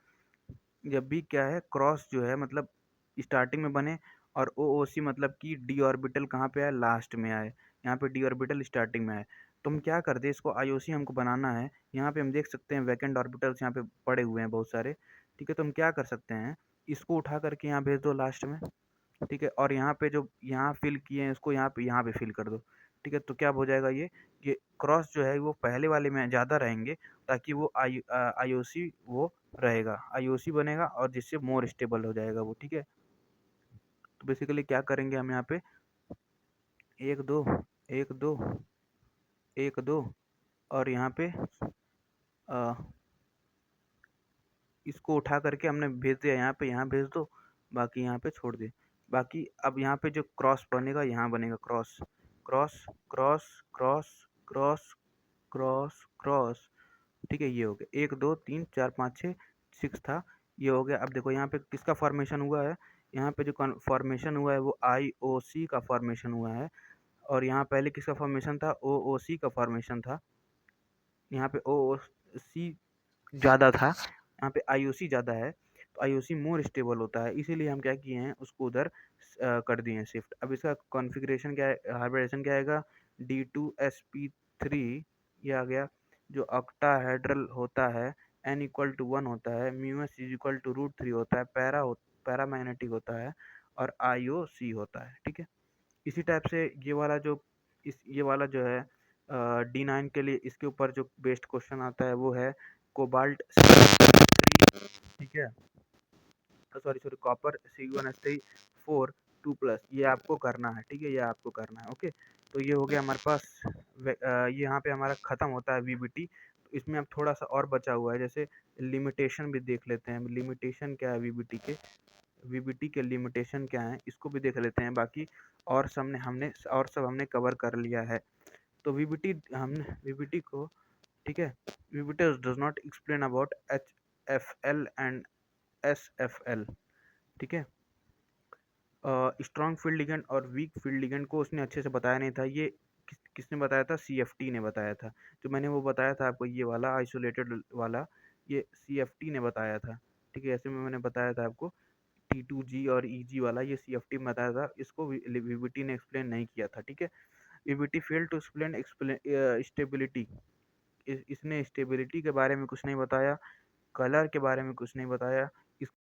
जब भी क्या है क्रॉस जो है मतलब स्टार्टिंग में बने, और OOC मतलब कि डी ऑर्बिटल कहाँ पे आए, लास्ट में आए। यहाँ पे डी ऑर्बिटल स्टार्टिंग में आए। तो हम क्या करते हैं, इसको IOC हमको बनाना है। यहाँ पे हम देख सकते हैं वैकेंट ऑर्बिटल्स यहाँ पे पड़े हुए हैं बहुत सारे, ठीक है। तो हम क्या कर सकते हैं, इसको उठा करके यहाँ भेज दो लास्ट में, ठीक है। और यहाँ पे जो यहाँ फिल किए हैं इसको यहाँ पे फिल कर दो, ठीक है। तो क्या हो जाएगा, ये क्रॉस जो है वो पहले वाले में ज़्यादा रहेंगे, ताकि वो IOC वो रहेगा, IOC बनेगा, और जिससे मोर स्टेबल हो जाएगा वो, ठीक है। तो बेसिकली क्या करेंगे हम यहाँ पे, 1 2 1 2 1 2, और यहाँ पे अ, इसको उठा करके हमने भेज दिया यहाँ पे, यहाँ भेज दो, बाकी यहाँ पे छोड़ दे। बाकी अब यहाँ पे जो क्रॉस बनेगा, यहाँ बनेगा cross cross cross cross cross cross cross, ठीक है। ये हो गया 1 2 3 4 5 6, 6 था, ये हो गया। अब देखो यहाँ पे किसका फॉर्मेशन हुआ है, यहाँ पे जो फॉर्मेशन हुआ है वो IOC का फॉर्मेशन हुआ है। और यहाँ पहले किसका फॉर्मेशन था, OOC का फॉर्मेशन था। यहाँ पे OOC ज़्यादा था, यहाँ पे IOC ज़्यादा है। तो IOC मोर स्टेबल होता है, इसीलिए हम क्या किए हैं, उसको उधर कर दिए हैं शिफ्ट। अब इसका कॉन्फ़िगरेशन क्या है, हाइब्रिडेशन क्या आएगा, D2sp3, ये आ गया। जो ऑक्टाहेड्रल होता है, n इक्वल टू 1 होता है, μs इज इक्वल टू √3 होता है, पैरामैग्नेटिक होता है, और IOC होता है, ठीक है। इसी टाइप से ये वाला जो है D9 के लिए, इसके ऊपर जो बेस्ड क्वेश्चन आता है वो है कोबाल्ट C1H3, ठीक है। सॉरी सॉरी, कॉपर C1H3 4 2+, ये आपको करना है, ठीक है, ये आपको करना है, ओके। तो ये हो गया हमारे पास, ये यहाँ पे हमारा ख़त्म होता है VBT। तो इसमें अब थोड़ा सा और बचा हुआ है, जैसे लिमिटेशन भी देख लेते हैं, लिमिटेशन क्या है VBT के लिमिटेशन क्या है, इसको भी देख लेते हैं। बाकी और सब हमने कवर कर लिया है। तो VBT को, ठीक है, VBT does not explain about HFL and SFL, ठीक है। स्ट्रॉन्ग फील्ड लिगेंड और वीक फील्ड लिगेंड को उसने अच्छे से बताया नहीं था। ये किसने बताया था? सीएफटी ने बताया था। जो मैंने वो बताया था आपको ये वाला आइसोलेटेड वाला, ये सीएफटी ने बताया था। ठीक है, ऐसे में मैंने बताया था आपको T2G और EG वाला ये सीएफटी में बताया था, इसको वीबीटी ने एक्सप्लेन नहीं किया था। ठीक है, VBT failed to explain stability, इसने स्टेबिलिटी के बारे में कुछ नहीं बताया, कलर के बारे में कुछ नहीं बताया,